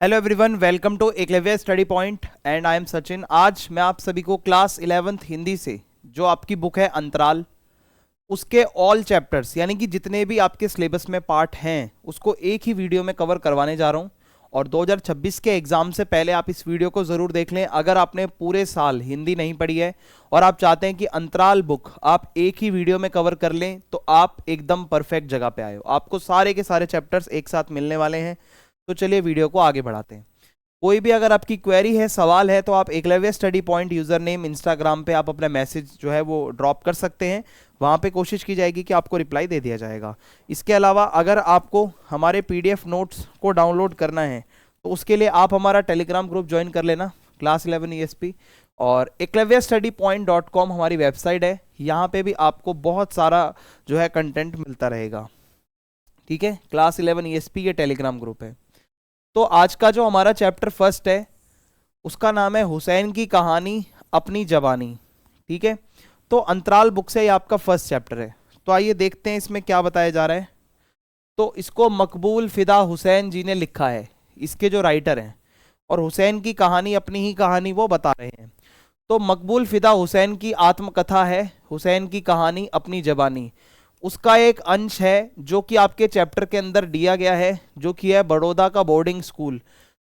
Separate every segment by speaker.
Speaker 1: Hello everyone, welcome to Eklavya study point and I am Sachin. आज मैं आप सभी को क्लास 11th हिंदी से जो आपकी बुक है अंतराल, उसके ऑल चैप्टर्स यानी कि जितने भी आपके सिलेबस में पार्ट हैं उसको एक ही वीडियो में कवर करवाने जा रहा हूं। और 2026 के एग्जाम से पहले आप इस वीडियो को ज़रूर देख लें। अगर आपने पूरे साल हिंदी नहीं पढ़ी है और आप चाहते हैं कि अंतराल बुक आप एक ही वीडियो में कवर कर लें तो आप एकदम परफेक्ट जगह पे आए हो। आपको सारे के सारे चैप्टर्स एक साथ मिलने वाले हैं। तो चलिए वीडियो को आगे बढ़ाते हैं। कोई भी अगर आपकी क्वेरी है, सवाल है, तो आप Eklavya study point user name Instagram पे आप अपना मैसेज जो है वो ड्रॉप कर सकते हैं। वहाँ पे कोशिश की जाएगी कि आपको रिप्लाई दे दिया जाएगा। इसके अलावा अगर आपको हमारे पीडीएफ नोट्स को डाउनलोड करना है तो उसके लिए आप हमारा टेलीग्राम ग्रुप ज्वाइन कर लेना, क्लास 11 ESP। और eklavyastudypoint.com हमारी वेबसाइट है, यहाँ पे भी आपको बहुत सारा जो है कंटेंट मिलता रहेगा। ठीक है, क्लास 11 ESP ये टेलीग्राम ग्रुप है। तो आज का जो हमारा चैप्टर फर्स्ट है उसका नाम है हुसैन की कहानी अपनी जबानी। ठीक है, तो अंतराल बुक से ये आपका फर्स्ट चैप्टर है। तो आइए देखते हैं इसमें क्या बताया जा रहा है। तो इसको मकबूल फिदा हुसैन जी ने लिखा है, इसके जो राइटर हैं, और हुसैन की कहानी अपनी ही कहानी वो बता रहे हैं। तो मकबूल फिदा हुसैन की आत्मकथा है हुसैन की कहानी अपनी जबानी। उसका एक अंश है जो कि आपके चैप्टर के अंदर दिया गया है, जो कि है बड़ौदा का बोर्डिंग स्कूल,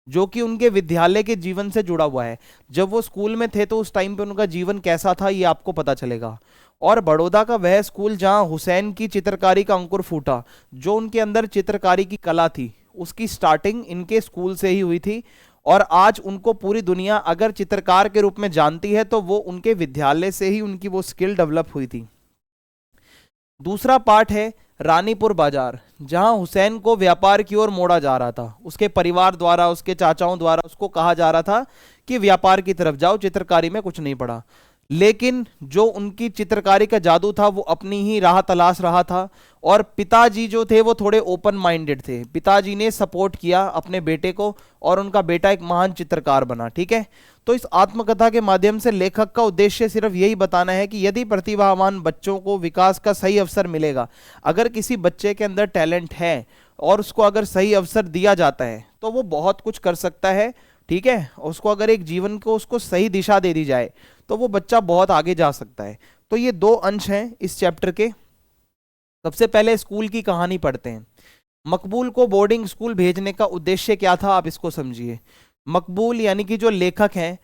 Speaker 1: जो कि उनके विद्यालय के जीवन से जुड़ा हुआ है। जब वो स्कूल में थे तो उस टाइम पे उनका जीवन कैसा था ये आपको पता चलेगा। और बड़ौदा का वह स्कूल जहां हुसैन की चित्रकारी का अंकुर फूटा, जो उनके अंदर चित्रकारी की कला थी, उसकी स्टार्टिंग इनके स्कूल से ही हुई थी। और आज उनको पूरी दुनिया अगर चित्रकार के रूप में जानती है तो वो उनके विद्यालय से ही उनकी वो स्किल डेवलप हुई थी। दूसरा पार्ट है रानीपुर बाजार, जहां हुसैन को व्यापार की ओर मोड़ा जा रहा था। उसके परिवार द्वारा, उसके चाचाओं द्वारा उसको कहा जा रहा था कि व्यापार की तरफ जाओ, चित्रकारी में कुछ नहीं पड़ा। लेकिन जो उनकी चित्रकारी का जादू था वो अपनी ही राह तलाश रहा था। और पिताजी जो थे वो थोड़े ओपन माइंडेड थे। पिताजी ने सपोर्ट किया अपने बेटे को और उनका बेटा एक महान चित्रकार बना। ठीक है, तो इस आत्मकथा के माध्यम से लेखक का उद्देश्य सिर्फ यही बताना है कि यदि प्रतिभावान बच्चों को विकास का सही अवसर मिलेगा, अगर किसी बच्चे के अंदर टैलेंट है और उसको अगर सही अवसर दिया जाता है तो वो बहुत कुछ कर सकता है। ठीक है, उसको अगर एक जीवन को उसको सही दिशा दे दी जाए तो वो बच्चा बहुत आगे जा सकता है। तो ये दो अंश हैं इस चैप्टर के। सबसे पहले स्कूल की कहानी पढ़ते हैं। मकबूल को बोर्डिंग स्कूल भेजने का उद्देश्य क्या था, आप इसको समझिए। मकबूल यानी कि जो लेखक हैं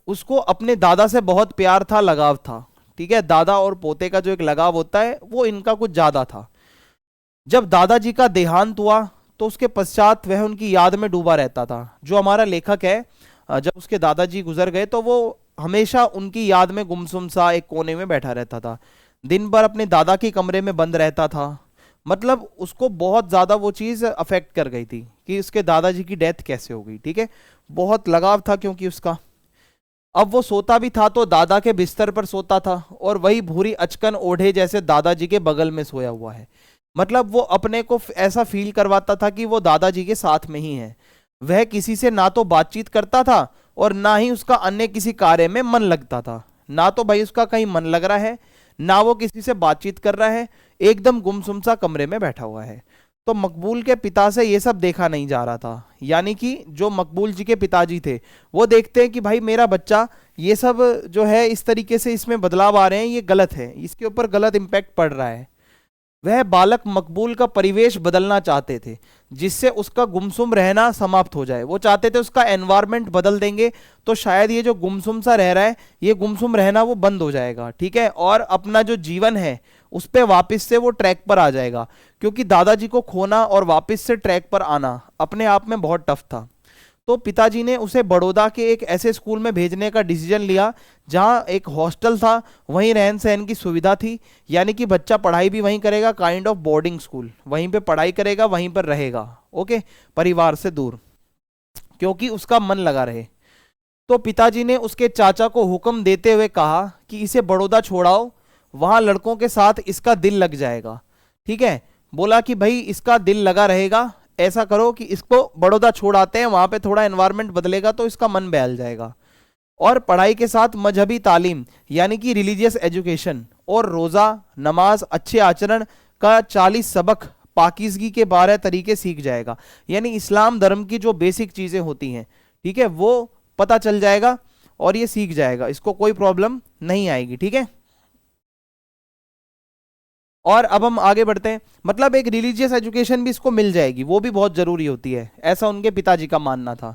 Speaker 1: उसको अपने दादा से बहुत प्यार था, लगाव था। ठीक है, दादा और पोते का जो एक लगाव होता है वो इनका कुछ ज्यादा था। जब दादाजी का देहांत हुआ तो उसके पश्चात वह उनकी याद में डूबा रहता था। जो हमारा लेखक है, जब उसके दादाजी गुजर गए तो वो हमेशा उनकी याद में गुमसुम सा एक कोने में बैठा रहता था। दिन भर अपने दादा के कमरे में बंद रहता था। मतलब उसको बहुत ज्यादा वो चीज अफेक्ट कर गई थी कि उसके दादाजी की डेथ कैसे हो गई। ठीक है, बहुत लगाव था क्योंकि उसका। अब वो सोता भी था तो दादा के बिस्तर पर सोता था और वही भूरी अचकन ओढ़े जैसे दादाजी के बगल में सोया हुआ है। मतलब वो अपने को ऐसा फील करवाता था कि वो दादाजी के साथ में ही है। वह किसी से ना तो बातचीत करता था और ना ही उसका अन्य किसी कार्य में मन लगता था। ना तो भाई उसका कहीं मन लग रहा है, ना वो किसी से बातचीत कर रहा है, एकदम गुमसुम सा कमरे में बैठा हुआ है। तो मकबूल के पिता से ये सब देखा नहीं जा रहा था। यानी कि जो मकबूल जी के पिताजी थे वो देखते हैं कि भाई मेरा बच्चा ये सब जो है इस तरीके से इसमें बदलाव आ रहे हैं, ये गलत है, इसके ऊपर गलत इंपैक्ट पड़ रहा है। वह बालक मकबूल का परिवेश बदलना चाहते थे जिससे उसका गुमसुम रहना समाप्त हो जाए। वो चाहते थे उसका एनवायरनमेंट बदल देंगे तो शायद ये जो गुमसुम सा रह रहा है, ये गुमसुम रहना वो बंद हो जाएगा। ठीक है, और अपना जो जीवन है उस पर वापस से वो ट्रैक पर आ जाएगा। क्योंकि दादाजी को खोना और वापस से ट्रैक पर आना अपने आप में बहुत टफ था। तो पिताजी ने उसे बड़ौदा के एक ऐसे स्कूल में भेजने का डिसीजन लिया जहां एक हॉस्टल था, वहीं रहन सहन की सुविधा थी। यानी कि बच्चा पढ़ाई भी वहीं करेगा, काइंड ऑफ बोर्डिंग स्कूल, वहीं पे पढ़ाई करेगा, वहीं पर रहेगा। ओके, परिवार से दूर, क्योंकि उसका मन लगा रहे। तो पिताजी ने उसके चाचा को हुक्म देते हुए कहा कि इसे बड़ौदा छोड़ाओ, वहां लड़कों के साथ इसका दिल लग जाएगा। ठीक है, बोला कि भाई इसका दिल लगा रहेगा, ऐसा करो कि इसको बड़ौदा छोड़ आते हैं, वहां पे थोड़ा एनवायरनमेंट बदलेगा तो इसका मन बहल जाएगा। और पढ़ाई के साथ मजहबी तालीम यानी कि रिलीजियस एजुकेशन और रोजा, नमाज, अच्छे आचरण का 40 सबक पाकीज़गी के 12 तरीके सीख जाएगा, यानी इस्लाम धर्म की जो बेसिक चीजें होती हैं, ठीक है, वो पता चल जाएगा और ये सीख जाएगा, इसको कोई प्रॉब्लम नहीं आएगी। ठीक है, और अब हम आगे बढ़ते हैं, मतलब एक रिलीजियस एजुकेशन भी इसको मिल जाएगी, वो भी बहुत जरूरी होती है, ऐसा उनके पिताजी का मानना था।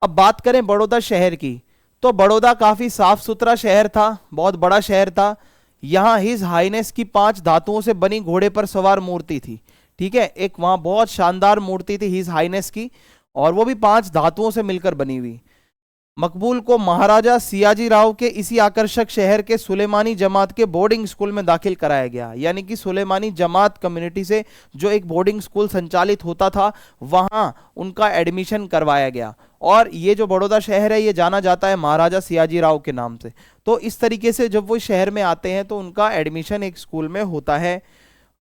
Speaker 1: अब बात करें बड़ौदा शहर की, तो बड़ौदा काफी साफ सुथरा शहर था, बहुत बड़ा शहर था। यहाँ हिज हाइनेस की 5 धातुओं से बनी घोड़े पर सवार मूर्ति थी। ठीक है, एक वहां बहुत शानदार मूर्ति थी हिज हाइनेस की, और वो भी 5 धातुओं से मिलकर बनी हुई। मकबूल को महाराजा सियाजी राव के इसी आकर्षक शहर के सुलेमानी जमात के बोर्डिंग स्कूल में दाखिल कराया गया, यानी कि सुलेमानी जमात कम्युनिटी से जो एक बोर्डिंग स्कूल संचालित होता था, वहां उनका एडमिशन करवाया गया। और ये जो बड़ौदा शहर है ये जाना जाता है महाराजा सियाजी राव के नाम से। तो इस तरीके से जब वो शहर में आते हैं तो उनका एडमिशन एक स्कूल में होता है।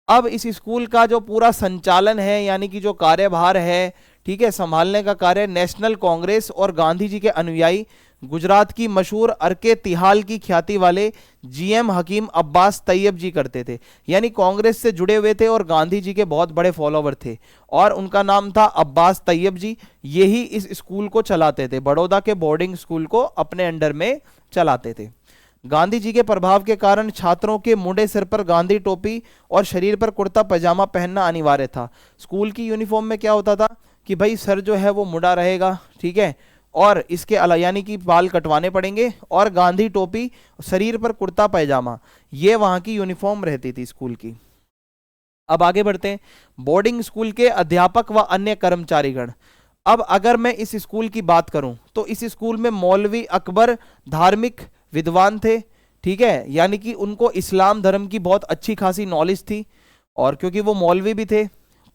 Speaker 1: अब इस स्कूल का जो पूरा संचालन है, यानी कि जो कार्यभार है, ठीक है, संभालने का कार्य नेशनल कांग्रेस और गांधी जी के अनुयायी गुजरात की मशहूर अरके तिहाल की ख्याति वाले जीएम हकीम अब्बास तैयब जी करते थे, यानी कांग्रेस से जुड़े हुए थे और गांधी जी के बहुत बड़े फॉलोवर थे, और उनका नाम था अब्बास तैयब जी। यही इस स्कूल को चलाते थे, बड़ौदा के बोर्डिंग स्कूल को अपने अंडर में चलाते थे। गांधी जी के प्रभाव के कारण छात्रों के मुंडे सिर पर गांधी टोपी और शरीर पर कुर्ता पैजामा पहनना अनिवार्य था। स्कूल की यूनिफॉर्म में क्या होता था कि भाई सर जो है वो मुड़ा रहेगा, ठीक है, और इसके अलावा यानी कि बाल कटवाने पड़ेंगे, और गांधी टोपी, शरीर पर कुर्ता पैजामा, ये वहां की यूनिफॉर्म रहती थी स्कूल की। अब आगे बढ़ते हैं, बोर्डिंग स्कूल के अध्यापक व अन्य कर्मचारीगण। अब अगर मैं इस स्कूल की बात करूं तो इस स्कूल में मौलवी अकबर धार्मिक विद्वान थे, ठीक है, यानी कि उनको इस्लाम धर्म की बहुत अच्छी खासी नॉलेज थी, और क्योंकि वो मौलवी भी थे,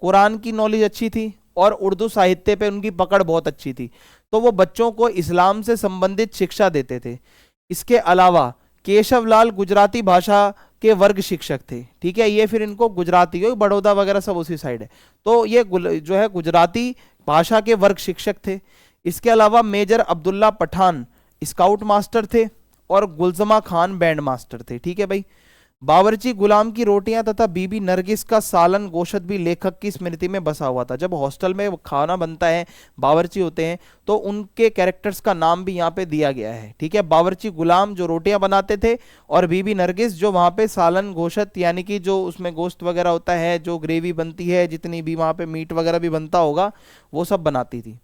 Speaker 1: कुरान की नॉलेज अच्छी थी और उर्दू साहित्य पे उनकी पकड़ बहुत अच्छी थी, तो वो बच्चों को इस्लाम से संबंधित शिक्षा देते थे। इसके अलावा केशवलाल गुजराती भाषा के वर्ग शिक्षक थे, ठीक है, ये फिर इनको गुजराती, बड़ौदा वगैरह सब उसी साइड है, तो ये जो है गुजराती भाषा के वर्ग शिक्षक थे। इसके अलावा major Abdullah Pathan scout master थे और गुलजमा खान बैंड मास्टर थे। ठीक है भाई, बावर्ची गुलाम की रोटियां तथा बीबी नरगिस का सालन गोशत भी लेखक की स्मृति में बसा हुआ था। जब हॉस्टल में खाना बनता है, बावर्ची होते हैं, तो उनके कैरेक्टर्स का नाम भी यहाँ पे दिया गया है। ठीक है, बावर्ची गुलाम जो रोटियां बनाते थे, और बीबी नरगिस जो वहाँ पे सालन गोशत, यानी कि जो उसमें गोश्त वगैरह होता है, जो ग्रेवी बनती है, जितनी भी वहाँ पे मीट वगैरह भी बनता होगा, वो सब बनाती थी।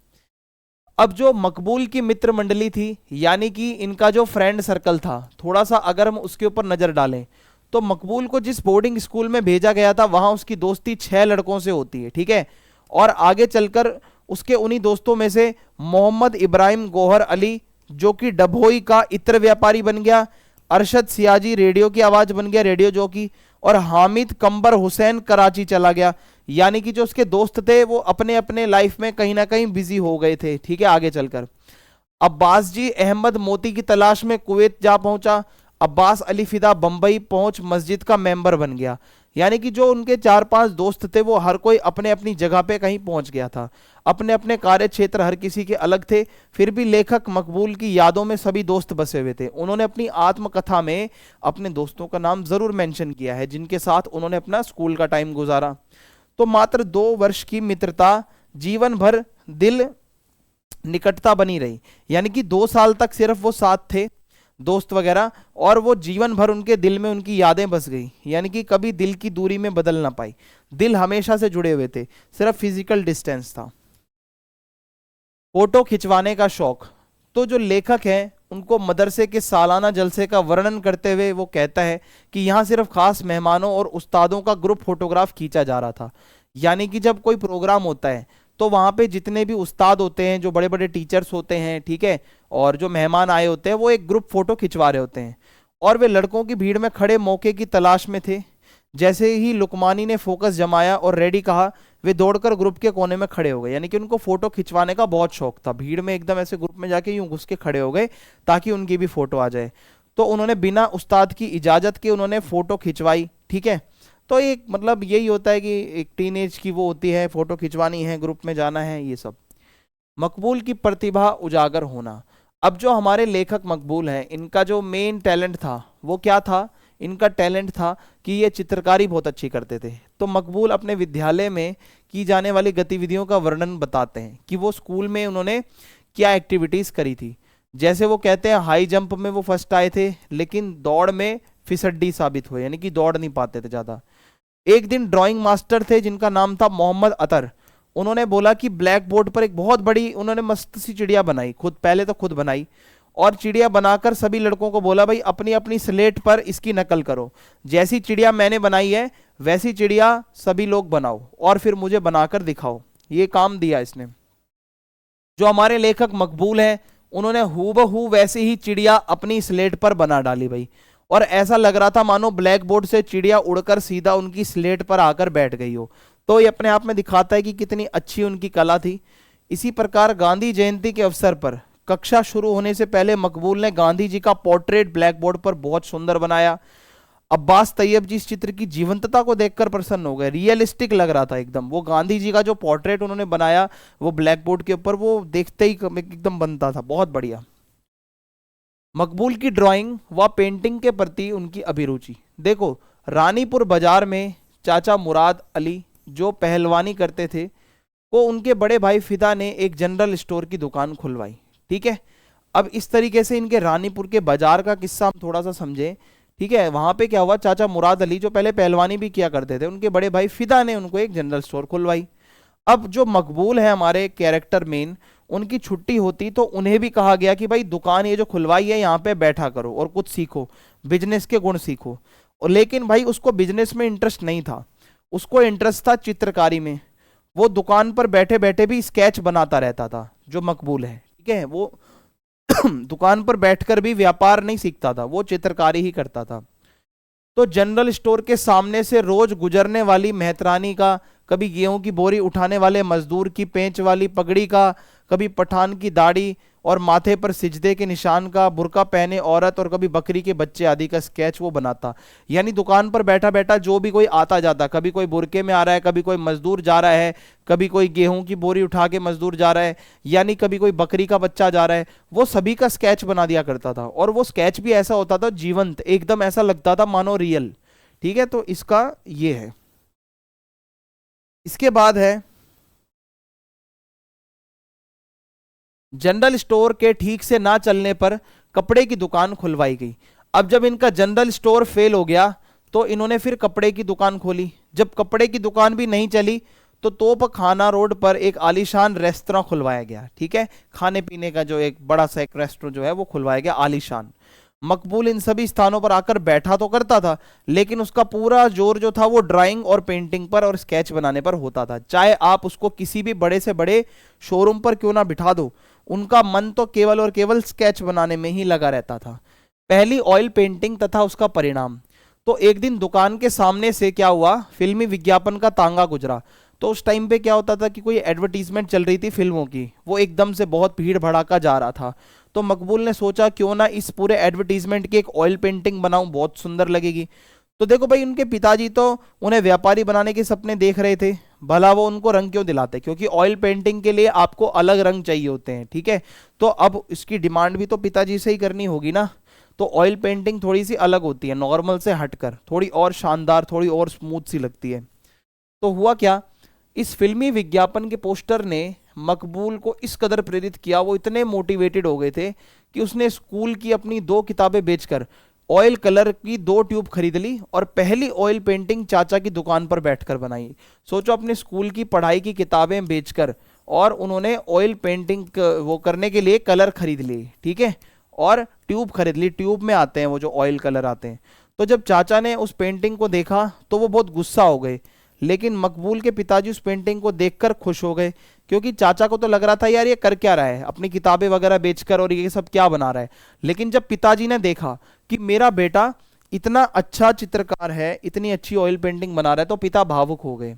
Speaker 1: अब जो मकबूल की मित्र मंडली थी, यानी कि इनका जो फ्रेंड सर्कल था, थोड़ा सा अगर हम उसके ऊपर नजर डालें तो मकबूल को जिस बोर्डिंग स्कूल में भेजा गया था वहां उसकी दोस्ती 6 लड़कों से होती है। ठीक है, और आगे चलकर उसके उन्हीं दोस्तों में से मोहम्मद इब्राहिम गौहर अली जो कि डभोई का इत्र व्यापारी बन गया, अरशद सियाजी रेडियो की आवाज बन गया, रेडियो जॉकी, और हामिद कंबर हुसैन कराची चला गया। यानी कि जो उसके दोस्त थे वो अपने अपने लाइफ में कहीं ना कहीं बिजी हो गए थे। ठीक है, आगे चलकर अब्बास जी अहमद मोती की तलाश में कुवैत जा पहुंचा। अब्बास अली फिदा बंबई पहुंच मस्जिद का मेंबर बन गया। यानी कि जो उनके 4-5 दोस्त थे वो हर कोई अपने अपनी जगह पे कहीं पहुंच गया था, अपने अपने कार्य क्षेत्र हर किसी के अलग थे, फिर भी लेखक मकबूल की यादों में सभी दोस्त बसे हुए थे। उन्होंने अपनी आत्मकथा में अपने दोस्तों का नाम जरूर मेंशन किया है जिनके साथ उन्होंने अपना स्कूल का टाइम गुजारा। तो मात्र 2 वर्ष की मित्रता जीवन भर दिल निकटता बनी रही, यानी कि 2 साल तक सिर्फ वो साथ थे दोस्त वगैरह, और वो जीवन भर उनके दिल में उनकी यादें बस गई, यानी कि कभी दिल की दूरी में बदल ना पाई। दिल हमेशा से जुड़े हुए थे, सिर्फ फिजिकल डिस्टेंस था। फोटो खिंचवाने का शौक, तो जो लेखक है उनको मदरसे के सालाना जलसे का वर्णन करते हुए वो कहता है कि यहाँ सिर्फ खास मेहमानों और उस्तादों का ग्रुप फोटोग्राफ खींचा जा रहा था। यानी कि जब कोई प्रोग्राम होता है तो वहाँ पे जितने भी उस्ताद होते हैं, जो बड़े बड़े टीचर्स होते हैं, ठीक है, और जो मेहमान आए होते हैं, वो एक ग्रुप फोटो खिंचवा रहे होते हैं, और वे लड़कों की भीड़ में खड़े मौके की तलाश में थे। जैसे ही लुकमानी ने फोकस जमाया और रेडी कहा, वे दौड़कर ग्रुप के कोने में खड़े हो गए। यानी कि उनको फोटो खिंचवाने का बहुत शौक था, भीड़ में एकदम ऐसे ग्रुप में जाके यूं घुस के खड़े हो गए ताकि उनकी भी फोटो आ जाए। तो उन्होंने बिना उस्ताद की इजाजत के उन्होंने फोटो खिंचवाई। ठीक है, तो एक मतलब यही होता है कि एक टीनेज की वो होती है, फोटो खिंचवानी है, ग्रुप में जाना है, ये सब। मकबूल की प्रतिभा उजागर होना, अब जो हमारे लेखक मकबूल हैं, इनका जो मेन टैलेंट था वो क्या था, इनका टैलेंट था कि ये चित्रकारी बहुत अच्छी करते थे। तो मकबूल अपने विद्यालय में की जाने वाली गतिविधियों का वर्णन बताते हैं कि वो स्कूल में उन्होंने क्या एक्टिविटीज करी थी। जैसे वो कहते हैं हाई जंप में वो फर्स्ट आए थे, लेकिन दौड़ में फिसड्डी साबित हुए, यानी कि दौड़ नहीं पाते थे ज्यादा। एक दिन ड्राइंग मास्टर थे जिनका नाम था मोहम्मद अतर, उन्होंने बोला कि ब्लैक बोर्ड पर एक बहुत बड़ी, उन्होंने मस्त सी चिड़िया बनाई, खुद पहले तो खुद बनाई, और चिड़िया बनाकर सभी लड़कों को बोला भाई अपनी अपनी स्लेट पर इसकी नकल करो, जैसी चिड़िया मैंने बनाई है वैसी चिड़िया सभी लोग बनाओ और फिर मुझे बनाकर दिखाओ। ये काम दिया इसने। जो हमारे लेखक मकबूल हैं उन्होंने हूबहू वैसी ही चिड़िया अपनी स्लेट पर बना डाली भाई, और ऐसा लग रहा था मानो ब्लैक बोर्ड से चिड़िया उड़कर सीधा उनकी स्लेट पर आकर बैठ गई हो। तो ये अपने आप में दिखाता है कि कितनी अच्छी उनकी कला थी। इसी प्रकार गांधी जयंती के अवसर पर कक्षा शुरू होने से पहले मकबूल ने गांधी जी का पोर्ट्रेट ब्लैक बोर्ड पर बहुत सुंदर बनाया। अब्बास तैयब जी इस चित्र की जीवंतता को देखकर प्रसन्न हो गए, रियलिस्टिक लग रहा था एकदम। वो गांधी जी का जो पोर्ट्रेट उन्होंने बनाया वो ब्लैक बोर्ड के ऊपर, वो देखते ही एकदम बनता था, बहुत बढ़िया। मकबूल की ड्राइंग व पेंटिंग के प्रति उनकी अभिरुचि देखो, रानीपुर बाजार में चाचा मुराद अली जो पहलवानी करते थे को उनके बड़े भाई फिदा ने एक जनरल स्टोर की दुकान खुलवाई। ठीक है, अब इस तरीके से इनके रानीपुर के बाजार का किस्सा हम थोड़ा सा समझें। ठीक है, वहां पे क्या हुआ, चाचा मुराद अली जो पहले पहलवानी भी किया करते थे, उनके बड़े भाई फिदा ने उनको एक जनरल स्टोर खुलवाई। अब जो मकबूल है हमारे कैरेक्टर मेन, उनकी छुट्टी होती तो उन्हें भी कहा गया कि भाई दुकान ये जो खुलवाई है यहाँ पे बैठा करो और कुछ सीखो, बिजनेस के गुण सीखो। और लेकिन भाई उसको बिजनेस में इंटरेस्ट नहीं था, उसको इंटरेस्ट था चित्रकारी में। वो दुकान पर बैठे बैठे भी स्केच बनाता रहता था जो मकबूल है। ठीक है, वो दुकान पर बैठकर भी व्यापार नहीं सीखता था, वो चित्रकारी ही करता था। तो जनरल स्टोर के सामने से रोज गुजरने वाली मेहतरानी का, कभी गेहूं की बोरी उठाने वाले मजदूर की पेंच वाली पगड़ी का, कभी पठान की दाढ़ी और माथे पर सिजदे के निशान का, बुर्का पहने औरत और कभी बकरी के बच्चे आदि का स्केच वो बनाता। यानी दुकान पर बैठा बैठा जो भी कोई आता जाता, कभी कोई बुरके में आ रहा है, कभी कोई मजदूर जा रहा है, कभी कोई गेहूं की बोरी उठा के मजदूर जा रहा है, यानी कभी कोई बकरी का बच्चा जा रहा है, वो सभी का स्केच बना दिया करता था। और वो स्केच भी ऐसा होता था जीवंत, एकदम ऐसा लगता था मानो रियल। ठीक है, तो इसका ये है। इसके बाद है जनरल स्टोर के ठीक से ना चलने पर कपड़े की दुकान खुलवाई गई। अब जब इनका जनरल स्टोर फेल हो गया तो इन्होंने फिर कपड़े की दुकान खोली। जब कपड़े की दुकान भी नहीं चली तो तोप खाना रोड पर एक आलीशान रेस्तरां खुलवाया गया। ठीक है, खाने पीने का जो एक बड़ा सा एक रेस्टोरेंट जो है वो खुलवाया गया आलीशान। मकबूल इन सभी स्थानों पर आकर बैठा तो करता था, लेकिन उसका पूरा जोर जो था वो ड्राइंग और पेंटिंग पर और स्केच बनाने पर होता था। चाहे आप उसको किसी भी बड़े से बड़े शोरूम पर क्यों ना बिठा दो, उनका मन तो केवल और केवल स्केच बनाने में ही लगा रहता था। पहली ऑयल पेंटिंग तथा उसका परिणाम। तो एक दिन दुकान के सामने से क्या हुआ, फिल्मी विज्ञापन का तांगा गुजरा। तो उस टाइम पे क्या होता था कि कोई एडवर्टीजमेंट चल रही थी फिल्मों की, वो एकदम से बहुत भीड़ भड़ाका जा रहा था। तो मकबूल ने सोचा क्यों ना इस पूरे एडवर्टीजमेंट की एक ऑयल पेंटिंग बनाऊं, बहुत सुंदर लगेगी। तो देखो भाई, उनके पिताजी तो उन्हें व्यापारी बनाने के सपने देख रहे थे, भला वो उनको रंग क्यों दिलाते, क्योंकि ऑयल पेंटिंग के लिए आपको अलग रंग चाहिए होते हैं। ठीक है, तो अब इसकी डिमांड भी तो पिताजी से ही करनी होगी ना। तो ऑयल पेंटिंग थोड़ी सी अलग होती है, नॉर्मल से हटकर थोड़ी और शानदार, थोड़ी और स्मूथ सी लगती है। तो हुआ क्या, इस फिल्मी विज्ञापन के पोस्टर ने मकबूल को इस कदर प्रेरित किया, वो इतने मोटिवेटेड हो गए थे कि उसने स्कूल की अपनी 2 किताबें बेचकर ऑयल कलर की 2 ट्यूब खरीद ली और पहली ऑयल पेंटिंग चाचा की दुकान पर बैठकर बनाई। सोचो, अपने स्कूल की पढ़ाई की किताबें बेचकर और उन्होंने ऑयल पेंटिंग वो करने के लिए कलर खरीद लिए। ठीक है, और ट्यूब खरीद ली, ट्यूब में आते हैं वो जो ऑयल कलर आते हैं। तो जब चाचा ने उस पेंटिंग को देखा तो वो बहुत गुस्सा हो गए, लेकिन मकबूल के पिताजी उस पेंटिंग को देखकर खुश हो गए, क्योंकि चाचा को तो लग रहा था यार ये कर क्या रहा है, अपनी किताबें वगैरह बेचकर और ये सब क्या बना रहा है। लेकिन जब पिताजी ने देखा कि मेरा बेटा इतना अच्छा चित्रकार है, इतनी अच्छी ऑयल पेंटिंग बना रहा है, तो पिता भावुक हो गए।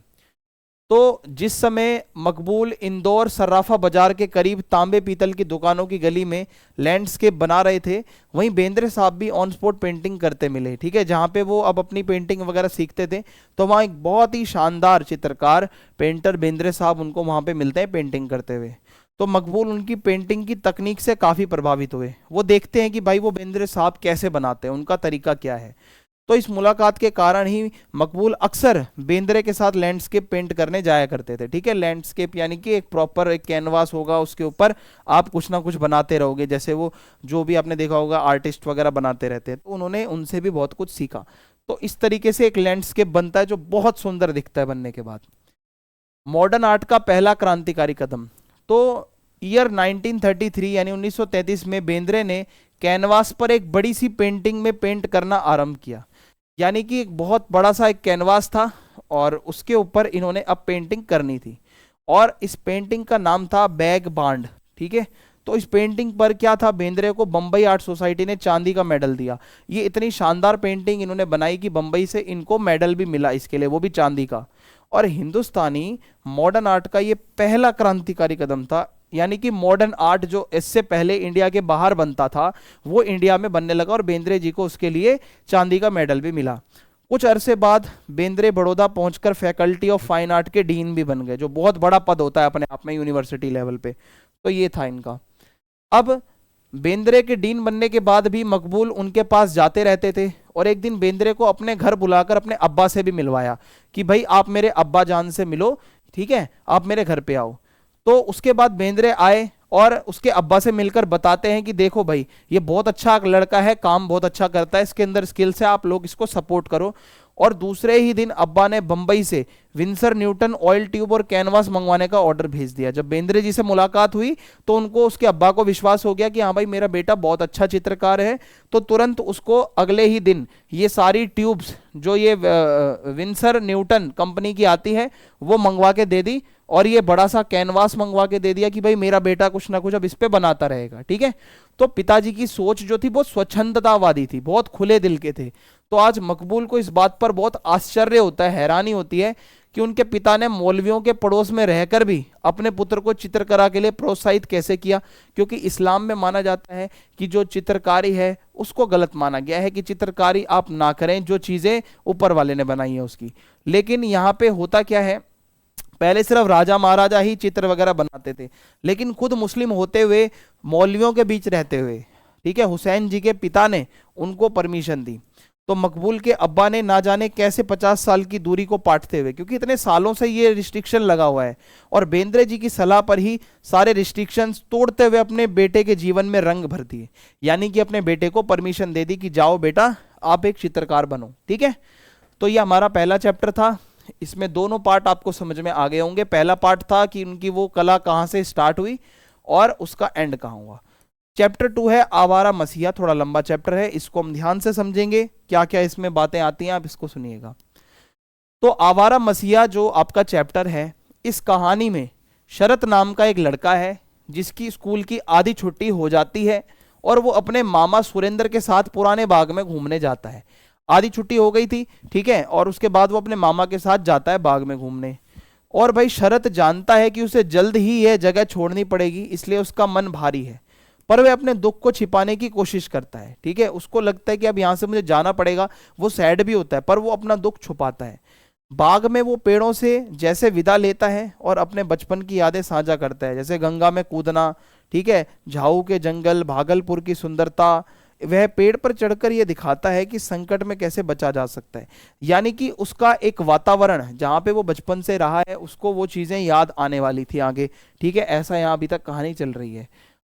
Speaker 1: तो जिस समय मकबूल इंदौर सर्राफा बाजार के करीब तांबे पीतल की दुकानों की गली में लैंडस्केप बना रहे थे, वहीं बेंद्रे साहब भी ऑन स्पॉट पेंटिंग करते मिले। ठीक है, जहां पे वो अब अपनी पेंटिंग वगैरह सीखते थे, तो वहां एक बहुत ही शानदार चित्रकार पेंटर बेंद्रे साहब उनको वहां पे मिलते हैं पेंटिंग करते हुए। तो मकबूल उनकी पेंटिंग की तकनीक से काफी प्रभावित हुए। वो देखते हैं कि भाई वो बेंद्रे साहब कैसे बनाते हैं, उनका तरीका क्या है। तो इस मुलाकात के कारण ही मकबूल अक्सर बेंद्रे के साथ लैंडस्केप पेंट करने जाया करते थे। ठीक है, लैंडस्केप यानी कि एक प्रॉपर एक कैनवास होगा, उसके ऊपर आप कुछ ना कुछ बनाते रहोगे, जैसे वो जो भी आपने देखा होगा आर्टिस्ट वगैरह बनाते रहते हैं, तो उन्होंने उनसे भी बहुत कुछ सीखा। तो इस तरीके से एक लैंडस्केप बनता है जो बहुत सुंदर दिखता है बनने के बाद। मॉडर्न आर्ट का पहला क्रांतिकारी कदम, तो ईयर 1933 यानी 1933 में बेंद्रे ने कैनवास पर एक बड़ी सी पेंटिंग में पेंट करना आरंभ किया। यानी कि एक बहुत बड़ा सा एक कैनवास था और उसके ऊपर इन्होंने अब पेंटिंग करनी थी, और इस पेंटिंग का नाम था बैग बांड। ठीक है, तो इस पेंटिंग पर क्या था, बेंद्रे को बम्बई आर्ट सोसाइटी ने चांदी का मेडल दिया। ये इतनी शानदार पेंटिंग इन्होंने बनाई कि बम्बई से इनको मेडल भी मिला इसके लिए, वो भी चांदी का। और हिंदुस्तानी मॉडर्न आर्ट का ये पहला क्रांतिकारी कदम था, यानी कि मॉडर्न आर्ट जो इससे पहले इंडिया के बाहर बनता था वो इंडिया में बनने लगा, और बेंद्रे जी को उसके लिए चांदी का मेडल भी मिला। कुछ अरसे बाद बेंद्रे बड़ौदा पहुंचकर फैकल्टी ऑफ फाइन आर्ट के डीन भी बन गए, जो बहुत बड़ा पद होता है अपने आप में यूनिवर्सिटी लेवल पे। तो ये था इनका। अब बेंद्रे के डीन बनने के बाद भी मकबूल उनके पास जाते रहते थे, और एक दिन बेंद्रे को अपने घर बुलाकर अपने अब्बा से भी मिलवाया कि भाई आप मेरे अब्बा जान से मिलो, ठीक है, आप मेरे घर पे आओ। तो उसके बाद बेंद्रे आए और उसके अब्बा से मिलकर बताते हैं कि देखो भाई ये बहुत अच्छा लड़का है, काम बहुत अच्छा करता है, इसके अंदर स्किल्स है, आप लोग इसको सपोर्ट करो। और दूसरे ही दिन अब्बा ने बंबई से विंसर न्यूटन ऑयल ट्यूब और कैनवास मंगवाने का ऑर्डर भेज दिया। जब बेंद्रे जी से मुलाकात हुई तो उनको उसके अब्बा को विश्वास हो गया कि हाँ भाई मेरा बेटा बहुत अच्छा चित्रकार है, तो तुरंत उसको अगले ही दिन ये सारी ट्यूब्स जो ये विंसर न्यूटन कंपनी की आती है वो मंगवा के दे दी, और ये बड़ा सा कैनवास मंगवा के दे दिया कि भाई मेरा बेटा कुछ ना कुछ अब इस पे बनाता रहेगा। ठीक है, तो पिताजी की सोच जो थी बहुत स्वच्छंदतावादी थी, बहुत खुले दिल के थे। तो आज मकबूल को इस बात पर बहुत आश्चर्य होता है, हैरानी होती है कि उनके पिता ने मौलवियों के पड़ोस में रहकर भी अपने पुत्र को चित्रकला के लिए प्रोत्साहित कैसे किया। क्योंकि इस्लाम में माना जाता है कि जो चित्रकारी है उसको गलत माना गया है कि चित्रकारी आप ना करें, जो चीजें ऊपर वाले ने बनाई है उसकी। लेकिन यहाँ पे होता क्या है, पहले सिर्फ राजा महाराजा ही चित्र वगैरह बनाते थे, लेकिन खुद मुस्लिम होते हुए मौलवियों के बीच रहते हुए, ठीक है, हुसैन जी के पिता ने उनको परमिशन दी। तो मकबूल के अब्बा ने ना जाने कैसे 50 साल की दूरी को पाटते हुए, क्योंकि इतने सालों से ये रिस्ट्रिक्शन लगा हुआ है, और बेंद्रे जी की सलाह पर ही सारे रिस्ट्रिक्शंस तोड़ते हुए अपने बेटे के जीवन में रंग भर दिए। यानी कि अपने बेटे को परमिशन दे दी कि जाओ बेटा आप एक चित्रकार बनो। ठीक है, तो ये हमारा पहला चैप्टर था। इसमें दोनों पार्ट आपको समझ में आ गए होंगे। पहला पार्ट था कि उनकी वो कला कहाँ से स्टार्ट हुई और उसका एंड कहाँ हुआ। चैप्टर 2 है आवारा मसीहा, थोड़ा लंबा चैप्टर है, इसको हम ध्यान से समझेंगे, क्या क्या इसमें बातें आती हैं आप इसको सुनिएगा। तो आवारा मसीहा जो आपका चैप्टर है, इस कहानी में शरत नाम का एक लड़का है जिसकी स्कूल की आधी छुट्टी हो जाती है और वो अपने मामा सुरेंद्र के साथ पुराने बाग में घूमने जाता है। आधी छुट्टी हो गई थी, ठीक है, और उसके बाद वो अपने मामा के साथ जाता है बाग में घूमने। और भाई शरत जानता है कि उसे जल्द ही यह जगह छोड़नी पड़ेगी, इसलिए उसका मन भारी है, पर वह अपने दुख को छिपाने की कोशिश करता है। ठीक है, उसको लगता है कि अब यहां से मुझे जाना पड़ेगा, वो सैड भी होता है पर वो अपना दुख छुपाता है। बाग में वो पेड़ों से जैसे विदा लेता है और अपने बचपन की यादें साझा करता है, जैसे गंगा में कूदना, ठीक है, झाऊ के जंगल, भागलपुर की सुंदरता। वह पेड़ पर चढ़कर यह दिखाता है कि संकट में कैसे बचा जा सकता है। यानी कि उसका एक वातावरण जहां पे वो बचपन से रहा है, उसको वो चीजें याद आने वाली थी आगे। ठीक है, ऐसा यहाँ अभी तक कहानी चल रही है।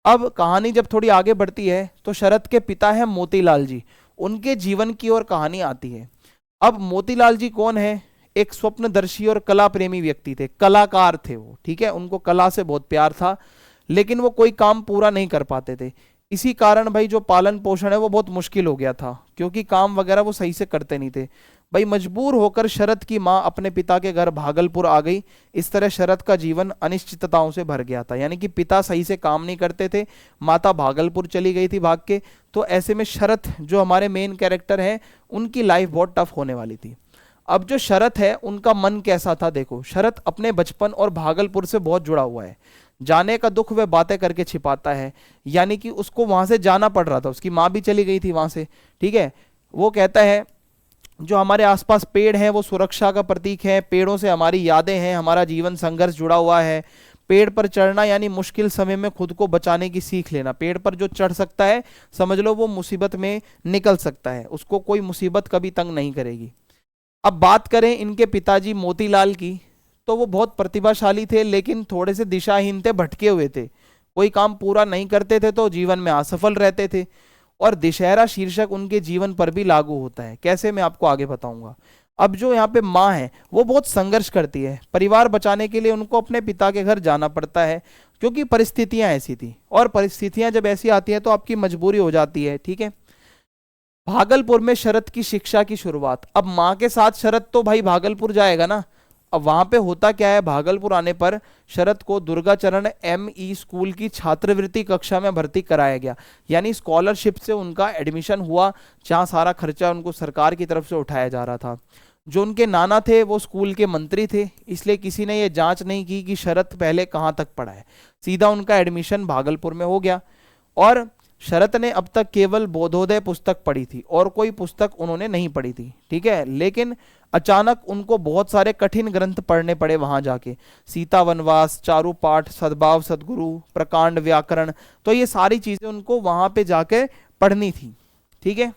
Speaker 1: अब कहानी जब थोड़ी आगे बढ़ती है तो शरत के पिता है मोतीलाल जी, उनके जीवन की ओर कहानी आती है। अब मोतीलाल जी कौन है? एक स्वप्नदर्शी और कला प्रेमी व्यक्ति थे, कलाकार थे वो। ठीक है, उनको कला से बहुत प्यार था, लेकिन वो कोई काम पूरा नहीं कर पाते थे। इसी कारण भाई जो पालन पोषण है वो बहुत मुश्किल हो गया था, क्योंकि काम वगैरह वो सही से करते नहीं थे। भाई मजबूर होकर शरत की माँ अपने पिता के घर भागलपुर आ गई। इस तरह शरत का जीवन अनिश्चितताओं से भर गया था, यानी कि पिता सही से काम नहीं करते थे, माता भागलपुर चली गई थी भाग के। तो ऐसे में शरत जो हमारे मेन कैरेक्टर हैं, उनकी लाइफ बहुत टफ होने वाली थी। अब जो शरत है उनका मन कैसा था, देखो, शरत अपने बचपन और भागलपुर से बहुत जुड़ा हुआ है। जाने का दुख वह बातें करके छिपाता है, यानी कि उसको वहां से जाना पड़ रहा था, उसकी माँ भी चली गई थी वहां से। ठीक है, वो कहता है जो हमारे आसपास पेड़ हैं वो सुरक्षा का प्रतीक है, पेड़ों से हमारी यादें हैं, हमारा जीवन संघर्ष जुड़ा हुआ है, पेड़ पर चढ़ना यानी मुश्किल समय में खुद को बचाने की सीख लेना। पेड़ पर जो चढ़ सकता है समझ लो वो मुसीबत में निकल सकता है, उसको कोई मुसीबत कभी तंग नहीं करेगी। अब बात करें इनके पिताजी मोतीलाल की, तो वो बहुत प्रतिभाशाली थे लेकिन थोड़े से दिशाहीन थे, भटके हुए थे, कोई काम पूरा नहीं करते थे तो जीवन में असफल रहते थे। और दिशहरा शीर्षक उनके जीवन पर भी लागू होता है। कैसे, मैं आपको आगे बताऊंगा। अब जो यहाँ पे माँ है वो बहुत संघर्ष करती है, परिवार बचाने के लिए उनको अपने पिता के घर जाना पड़ता है क्योंकि परिस्थितियां ऐसी थी, और परिस्थितियां जब ऐसी आती हैं तो आपकी मजबूरी हो जाती है। ठीक है। भागलपुर में शरद की शिक्षा की शुरुआत। अब माँ के साथ शरद तो भाई भागलपुर जाएगा ना। अब वहां पे होता क्या है, भागलपुर आने पर शरद को दुर्गाचरण ME स्कूल की छात्रवृत्ति कक्षा में भर्ती कराया गया, यानी स्कॉलरशिप से उनका एडमिशन हुआ, जहां सारा खर्चा उनको सरकार की तरफ से उठाया जा रहा था। जो उनके नाना थे वो स्कूल के मंत्री थे, इसलिए किसी ने ये जांच नहीं की कि शरद पहले कहाँ तक पढ़ा है, सीधा उनका एडमिशन भागलपुर में हो गया। और शरद ने अब तक केवल बोधोदय पुस्तक पढ़ी थी और कोई पुस्तक उन्होंने नहीं पढ़ी थी। ठीक है। लेकिन अचानक उनको बहुत सारे कठिन ग्रंथ पढ़ने पड़े वहां जाके, सीता वनवास, चारु पाठ, सद्भाव सदगुरु, प्रकांड व्याकरण, तो ये सारी चीजें उनको वहां पे जाके पढ़नी थी। ठीक है।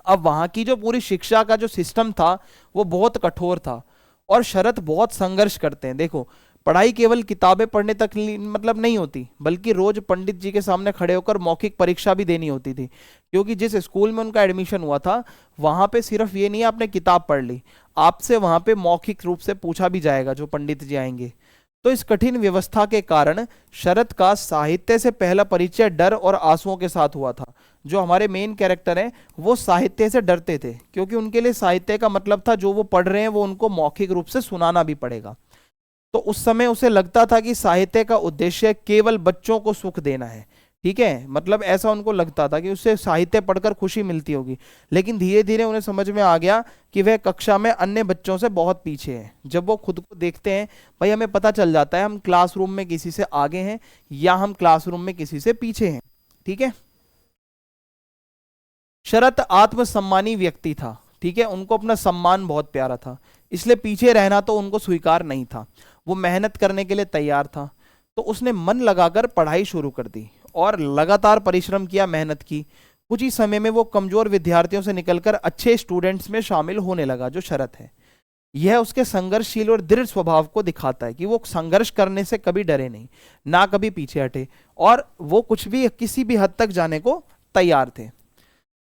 Speaker 1: अब वहां की जो पूरी शिक्षा का जो सिस्टम था वो बहुत कठोर था और शरद बहुत संघर्ष करते हैं। देखो, पढ़ाई केवल किताबें पढ़ने तक मतलब नहीं होती, बल्कि रोज पंडित जी के सामने खड़े होकर मौखिक परीक्षा भी देनी होती थी, क्योंकि जिस स्कूल में उनका एडमिशन हुआ था वहां पे सिर्फ ये नहीं है आपने किताब पढ़ ली, आपसे वहां पे मौखिक रूप से पूछा भी जाएगा जो पंडित जी आएंगे। तो इस कठिन व्यवस्था के कारण शरद का साहित्य से पहला परिचय डर और आंसुओं के साथ हुआ था। जो हमारे मेन कैरेक्टर हैं वो साहित्य से डरते थे, क्योंकि उनके लिए साहित्य का मतलब था जो वो पढ़ रहे हैं वो उनको मौखिक रूप से सुनाना भी पड़ेगा। तो उस समय उसे लगता था कि साहित्य का उद्देश्य केवल बच्चों को सुख देना है। ठीक है, मतलब ऐसा उनको लगता था कि उससे साहित्य पढ़कर खुशी मिलती होगी। लेकिन धीरे धीरे उन्हें समझ में आ गया कि वह कक्षा में अन्य बच्चों से बहुत पीछे है। जब वो खुद को देखते हैं, भाई हमें पता चल जाता है हम क्लासरूम में किसी से आगे हैं या हम क्लासरूम में किसी से पीछे हैं। ठीक है। शरद आत्मसम्मानी व्यक्ति था। ठीक है, उनको अपना सम्मान बहुत प्यारा था, इसलिए पीछे रहना तो उनको स्वीकार नहीं था। वो मेहनत करने के लिए तैयार था, तो उसने मन लगाकर पढ़ाई शुरू कर दी और लगातार परिश्रम किया, मेहनत की। कुछ ही समय में वो कमजोर विद्यार्थियों से निकलकर अच्छे स्टूडेंट्स में शामिल होने लगा। जो शरद है यह उसके संघर्षशील और दृढ़ स्वभाव को दिखाता है कि वो संघर्ष करने से कभी डरे नहीं, ना कभी पीछे हटे, और वो कुछ भी किसी भी हद तक जाने को तैयार थे।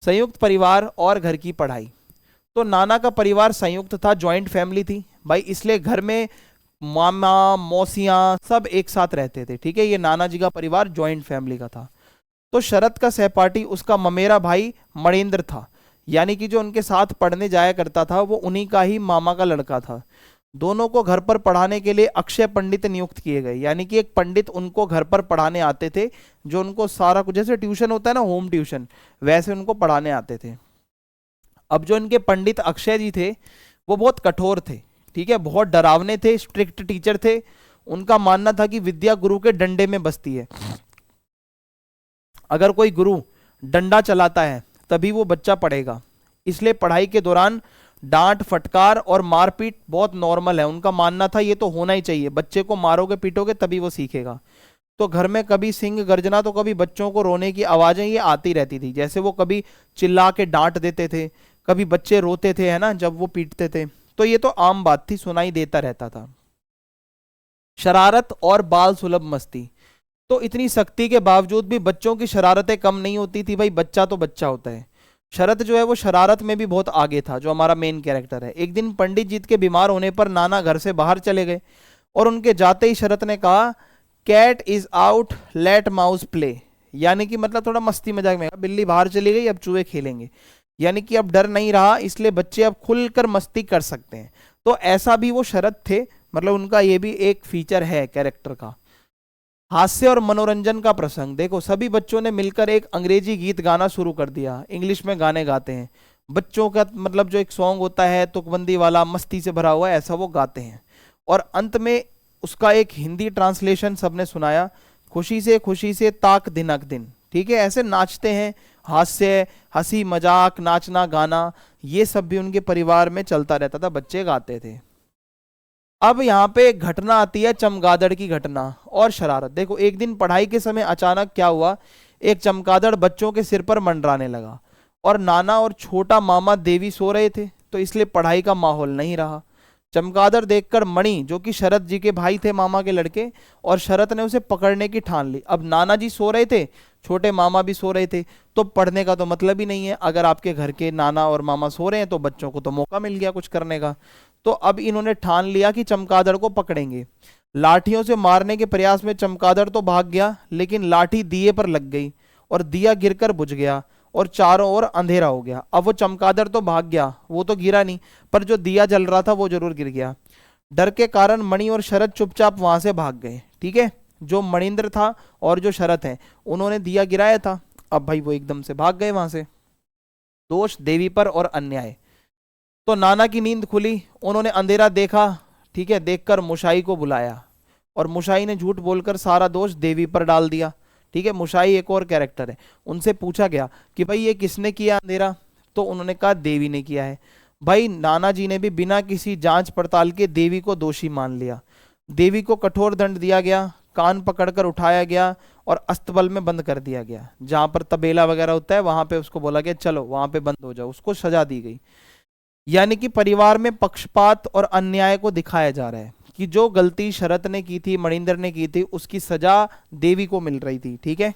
Speaker 1: संयुक्त परिवार और घर की पढ़ाई। तो नाना का परिवार संयुक्त था, जॉइंट फैमिली थी भाई, इसलिए घर में मामा मौसियां सब एक साथ रहते थे। ठीक है, ये नाना जी का परिवार जॉइंट फैमिली का था। तो शरद का सहपाठी उसका ममेरा भाई मणेंद्र था, यानी कि जो उनके साथ पढ़ने जाया करता था वो उन्हीं का ही मामा का लड़का था। दोनों को घर पर पढ़ाने के लिए अक्षय पंडित नियुक्त किए गए, यानी कि एक पंडित उनको घर पर पढ़ाने आते थे, जो उनको सारा कुछ, जैसे ट्यूशन होता है ना, होम ट्यूशन, वैसे उनको पढ़ाने आते थे। अब जो इनके पंडित अक्षय जी थे वो बहुत कठोर थे। ठीक है, बहुत डरावने थे, स्ट्रिक्ट टीचर थे। उनका मानना था कि विद्या गुरु के डंडे में बसती है। अगर कोई गुरु डंडा चलाता है तभी वो बच्चा पढ़ेगा, इसलिए पढ़ाई के दौरान डांट फटकार और मारपीट बहुत नॉर्मल है। उनका मानना था ये तो होना ही चाहिए, बच्चे को मारोगे पीटोगे तभी वो सीखेगा। तो घर में कभी सिंह गर्जना तो कभी बच्चों को रोने की आवाजें ये आती रहती थी, जैसे वो कभी चिल्ला के डांट देते थे, कभी बच्चे रोते थे, है ना, जब वो पीटते थे। तो ये तो आम बात थी, सुनाई देता रहता था। शरारत और बाल सुलभ मस्ती। तो इतनी सख्ती के बावजूद भी बच्चों की शरारतें कम नहीं होती थी भाई, बच्चा तो बच्चा होता है। शरद जो है वो शरारत में भी बहुत आगे था, जो हमारा मेन कैरेक्टर है। एक दिन पंडित जी के बीमार होने पर नाना घर से बाहर चले गए और उनके जाते ही शरद ने कहा, cat is out let mouse play, यानी कि मतलब थोड़ा मस्ती मजाक में, बिल्ली बाहर चली गई अब चूहे खेलेंगे, यानी कि अब डर नहीं रहा, इसलिए बच्चे अब खुलकर मस्ती कर सकते हैं। तो ऐसा भी वो शरद थे, मतलब उनका ये भी एक फीचर है कैरेक्टर का। हास्य और मनोरंजन का प्रसंग। देखो, सभी बच्चों ने मिलकर एक अंग्रेजी गीत गाना शुरू कर दिया, इंग्लिश में गाने गाते हैं। बच्चों का मतलब जो एक सॉन्ग होता है तुकबंदी वाला, मस्ती से भरा हुआ, ऐसा वो गाते हैं। और अंत में उसका एक हिंदी ट्रांसलेशन सबने सुनाया, खुशी से ताक दिनक दिन। ठीक है, ऐसे नाचते हैं, हास्य, हंसी मजाक, नाचना गाना, ये सब भी उनके परिवार में चलता रहता था, बच्चे गाते थे। अब यहाँ पे एक घटना आती है, चमगादड़ की घटना और शरारत। देखो एक दिन पढ़ाई के समय अचानक क्या हुआ, एक चमगादड़ बच्चों के सिर पर मंडराने लगा और नाना और छोटा मामा देवी सो रहे थे, तो इसलिए पढ़ाई का माहौल नहीं रहा। चमगादड़ देखकर मणि, जो कि शरत जी के भाई थे, मामा के लड़के, और शरत ने उसे पकड़ने की ठान ली। अब नाना जी सो रहे थे, छोटे मामा भी सो रहे थे, तो पढ़ने का तो मतलब ही नहीं है। अगर आपके घर के नाना और मामा सो रहे हैं तो बच्चों को तो मौका मिल गया कुछ करने का। तो अब इन्होंने ठान लिया कि चमगादड़ को पकड़ेंगे। लाठियों से मारने के प्रयास में चमगादड़ तो भाग गया, लेकिन लाठी दिए पर लग गई और दिया गिरकर बुझ गया और चारों ओर अंधेरा हो गया। अब वो चमगादड़ तो भाग गया, वो तो गिरा नहीं, पर जो दिया जल रहा था वो जरूर गिर गया। डर के कारण मणि और शरत चुपचाप वहां से भाग गए। ठीक है, जो मणिंद्र था और जो शरत है उन्होंने दिया गिराया था, अब भाई वो एकदम से भाग गए वहां से। दोष देवी पर और अन्याय। तो नाना की नींद खुली, उन्होंने अंधेरा देखा। ठीक है, देखकर मुशाई को बुलाया और मुशाई ने झूठ बोलकर सारा दोष देवी पर डाल दिया। ठीक है, मुशाई एक और कैरेक्टर है। उनसे पूछा गया कि भाई ये किसने किया अंधेरा, तो उन्होंने कहा देवी ने किया है। भाई नाना जी ने भी बिना किसी जांच पड़ताल के देवी को दोषी मान लिया। देवी को कठोर दंड दिया गया, कान पकड़कर उठाया गया और अस्तबल में बंद कर दिया गया। जहां पर तबेला वगैरह होता है वहां पे उसको बोला गया चलो वहां पे बंद हो जाओ, उसको सजा दी गई। यानी कि परिवार में पक्षपात और अन्याय को दिखाया जा रहा है कि जो गलती शरत ने की थी, मणिंदर ने की थी, उसकी सजा देवी को मिल रही थी। ठीक है,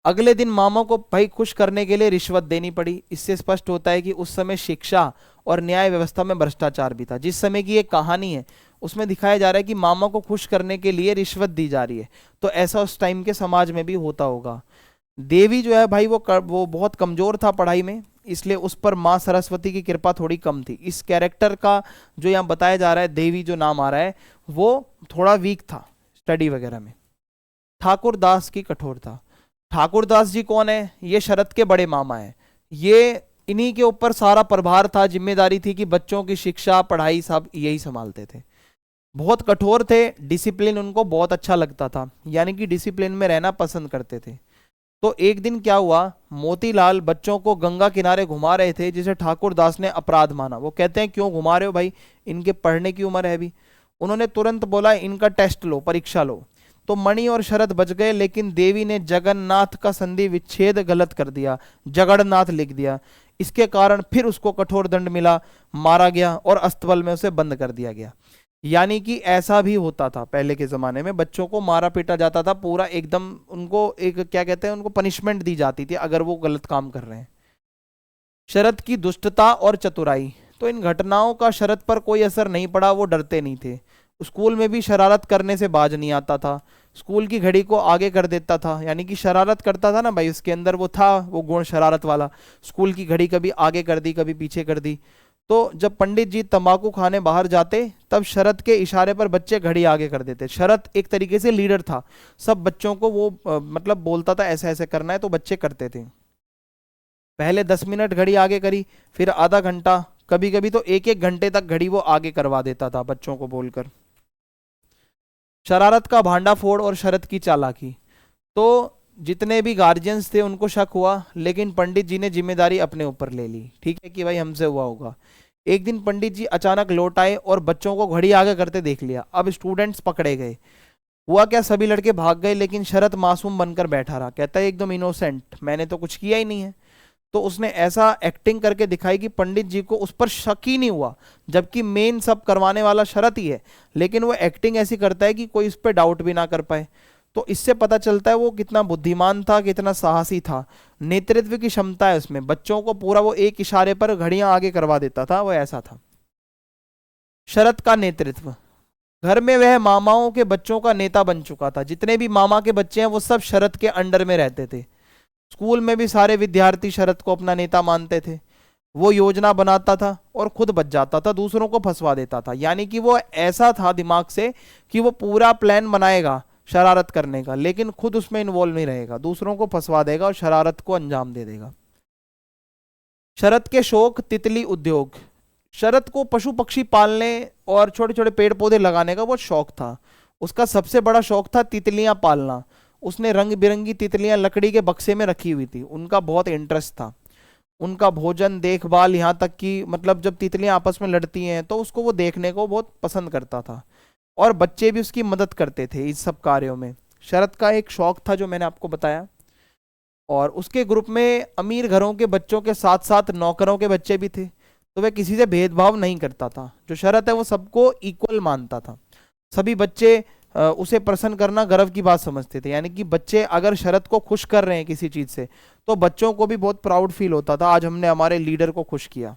Speaker 1: अगले दिन मामा को भाई खुश करने के लिए रिश्वत देनी पड़ी। इससे स्पष्ट होता है कि उस समय शिक्षा और न्याय व्यवस्था में भ्रष्टाचार भी था। जिस समय की एक कहानी है उसमें दिखाया जा रहा है कि मामा को खुश करने के लिए रिश्वत दी जा रही है, तो ऐसा उस टाइम के समाज में भी होता होगा। देवी जो है भाई वो बहुत कमजोर था पढ़ाई में, इसलिए उस पर माँ सरस्वती की कृपा थोड़ी कम थी। इस कैरेक्टर का जो यहाँ बताया जा रहा है, देवी जो नाम आ रहा है, वो थोड़ा वीक था स्टडी वगैरह में। ठाकुर दास की कठोरता। ठाकुर दास जी कौन है? ये शरत के बड़े मामा है। ये इन्हीं के ऊपर सारा प्रभार था, जिम्मेदारी थी कि बच्चों की शिक्षा पढ़ाई सब यही संभालते थे। बहुत कठोर थे, डिसिप्लिन उनको बहुत अच्छा लगता था, यानी कि डिसिप्लिन में रहना पसंद करते थे। तो एक दिन क्या हुआ, मोतीलाल बच्चों को गंगा किनारे घुमा रहे थे, जिसे ठाकुर दास ने अपराध माना। वो कहते हैं क्यों घुमा रहे हो भाई, इनके पढ़ने की उम्र है अभी। उन्होंने तुरंत बोला इनका टेस्ट लो, परीक्षा लो। तो मणि और शरद बच गए, लेकिन देवी ने जगन्नाथ का संधि विच्छेद गलत कर दिया, जगन्नाथ लिख दिया। इसके कारण फिर उसको कठोर दंड मिला, मारा गया और अस्तबल में उसे बंद कर दिया गया। यानी कि ऐसा भी होता था पहले के जमाने में, बच्चों को मारा पीटा जाता था पूरा एकदम, उनको एक क्या कहते हैं, उनको पनिशमेंट दी जाती थी अगर वो गलत काम कर रहे हैं। शरद की दुष्टता और चतुराई। तो इन घटनाओं का शरद पर कोई असर नहीं पड़ा, वो डरते नहीं थे। स्कूल में भी शरारत करने से बाज नहीं आता था, स्कूल की घड़ी को आगे कर देता था। यानी कि शरारत करता था ना भाई, उसके अंदर वो था, वो गुण शरारत वाला। स्कूल की घड़ी कभी आगे कर दी, कभी पीछे कर दी। तो जब पंडित जी तंबाकू खाने बाहर जाते, तब शरद के इशारे पर बच्चे घड़ी आगे कर देते। शरद एक तरीके से लीडर था, सब बच्चों को वो मतलब बोलता था ऐसे ऐसे करना है, तो बच्चे करते थे। पहले 10 मिनट घड़ी आगे करी, फिर आधा घंटा, कभी कभी तो 1-1 घंटे तक घड़ी वो आगे करवा देता था बच्चों को बोलकर। शरारत का भांडाफोड़ और शरद की चालाकी। तो जितने भी गार्जियंस थे उनको शक हुआ, लेकिन पंडित जी ने जिम्मेदारी अपने ऊपर ले ली। ठीक है कि भाई हमसे हुआ होगा। एक दिन पंडित जी अचानक लौट आए और बच्चों को घड़ी आगे करते देख लिया। अब स्टूडेंट्स पकड़े गए। हुआ क्या, सभी लड़के भाग गए, लेकिन शरद मासूम बनकर बैठा रहा। कहता है एकदम इनोसेंट, मैंने तो कुछ किया ही नहीं है। तो उसने ऐसा एक्टिंग करके दिखाई कि पंडित जी को उस पर शक ही नहीं हुआ, जबकि मेन सब करवाने वाला शरत ही है, लेकिन वो एक्टिंग ऐसी करता है कि कोई उस पर डाउट भी ना कर पाए। तो इससे पता चलता है वो कितना बुद्धिमान था, कितना साहसी था। नेतृत्व की क्षमता है उसमें, बच्चों को पूरा वो एक इशारे पर घड़ियां आगे करवा देता था, वो ऐसा था। शरत का नेतृत्व। घर में वह मामाओं के बच्चों का नेता बन चुका था। जितने भी मामा के बच्चे हैं वो सब शरत के अंडर में रहते थे। स्कूल में भी सारे विद्यार्थी शरद को अपना नेता मानते थे। वो योजना बनाता था और खुद बच जाता था, दूसरों को फंसवा देता था। यानी कि वो ऐसा था दिमाग से कि वो पूरा प्लान बनाएगा शरारत करने का, लेकिन खुद उसमें इन्वॉल्व नहीं रहेगा, दूसरों को फंसवा देगा और शरारत को अंजाम दे देगा। शरद के शौक, तितली उद्योग। शरद को पशु पक्षी पालने और छोटे छोटे पेड़ पौधे लगाने का बहुत शौक था। उसका सबसे बड़ा शौक था तितलियां पालना। उसने रंग बिरंगी तितलियां लकड़ी के बक्से में रखी हुई थी, उनका बहुत इंटरेस्ट था। उनका भोजन, देखभाल, यहाँ तक कि मतलब जब तितलियां आपस में लड़ती हैं तो उसको वो देखने को बहुत पसंद करता था। और बच्चे भी उसकी मदद करते थे इस सब कार्यों में। शरद का एक शौक था जो मैंने आपको बताया। और उसके ग्रुप में अमीर घरों के बच्चों के साथ साथ नौकरों के बच्चे भी थे। तो वह किसी से भेदभाव नहीं करता था। जो शरद है वो सबको इक्वल मानता था। सभी बच्चे उसे प्रसन्न करना गर्व की बात समझते थे। यानी कि बच्चे अगर शरद को खुश कर रहे हैं किसी चीज से, तो बच्चों को भी बहुत प्राउड फील होता था, आज हमने हमारे लीडर को खुश किया।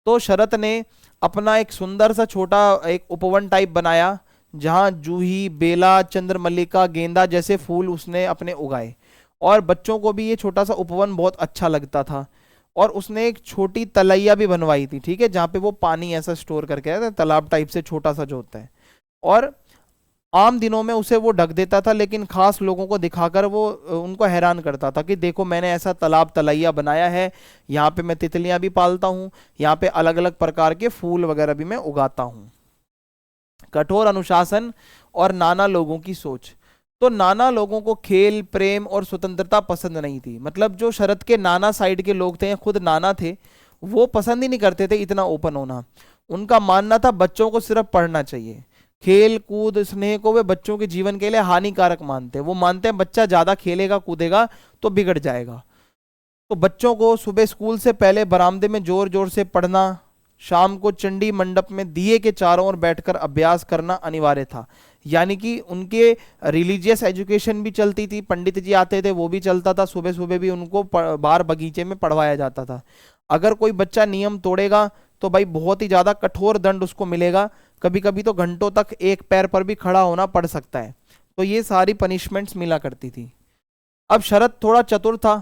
Speaker 1: तो शरद ने अपना एक सुंदर सा छोटा एक उपवन टाइप बनाया, जहां जूही, बेला, चंद्रमल्लिका, गेंदा जैसे फूल उसने अपने उगाए। और बच्चों को भी ये छोटा सा उपवन बहुत अच्छा लगता था। और उसने एक छोटी तलैया भी बनवाई थी, ठीक है, जहाँ पे वो पानी ऐसा स्टोर करके आया था, तालाब टाइप से छोटा सा जो होता है। और आम दिनों में उसे वो ढक देता था, लेकिन खास लोगों को दिखाकर वो उनको हैरान करता था कि देखो मैंने ऐसा तालाब तलैया बनाया है, यहाँ पे मैं तितलियां भी पालता हूँ, यहाँ पे अलग अलग प्रकार के फूल वगैरह भी मैं उगाता हूँ। कठोर अनुशासन और नाना लोगों की सोच। तो नाना लोगों को खेल, प्रेम और स्वतंत्रता पसंद नहीं थी। मतलब जो शरद के नाना साइड के लोग थे, खुद नाना थे, वो पसंद ही नहीं करते थे इतना ओपन होना। उनका मानना था बच्चों को सिर्फ पढ़ना चाहिए। खेल कूद स्नेह को वे बच्चों के जीवन के लिए हानिकारक मानते हैं। वो मानते हैं बच्चा ज्यादा खेलेगा कूदेगा तो बिगड़ जाएगा। तो बच्चों को सुबह स्कूल से पहले बरामदे में जोर जोर से पढ़ना, शाम को चंडी मंडप में दिए के चारों ओर बैठकर अभ्यास करना अनिवार्य था। यानी कि उनके रिलीजियस एजुकेशन भी चलती थी, पंडित जी आते थे वो भी चलता था, सुबह सुबह भी उनको बाहर बगीचे में पढ़वाया जाता था। अगर कोई बच्चा नियम तोड़ेगा तो भाई बहुत ही ज्यादा कठोर दंड उसको मिलेगा। कभी कभी तो घंटों तक एक पैर पर भी खड़ा होना पड़ सकता है। तो ये सारी पनिशमेंट्स मिला करती थी। अब शरद थोड़ा चतुर था,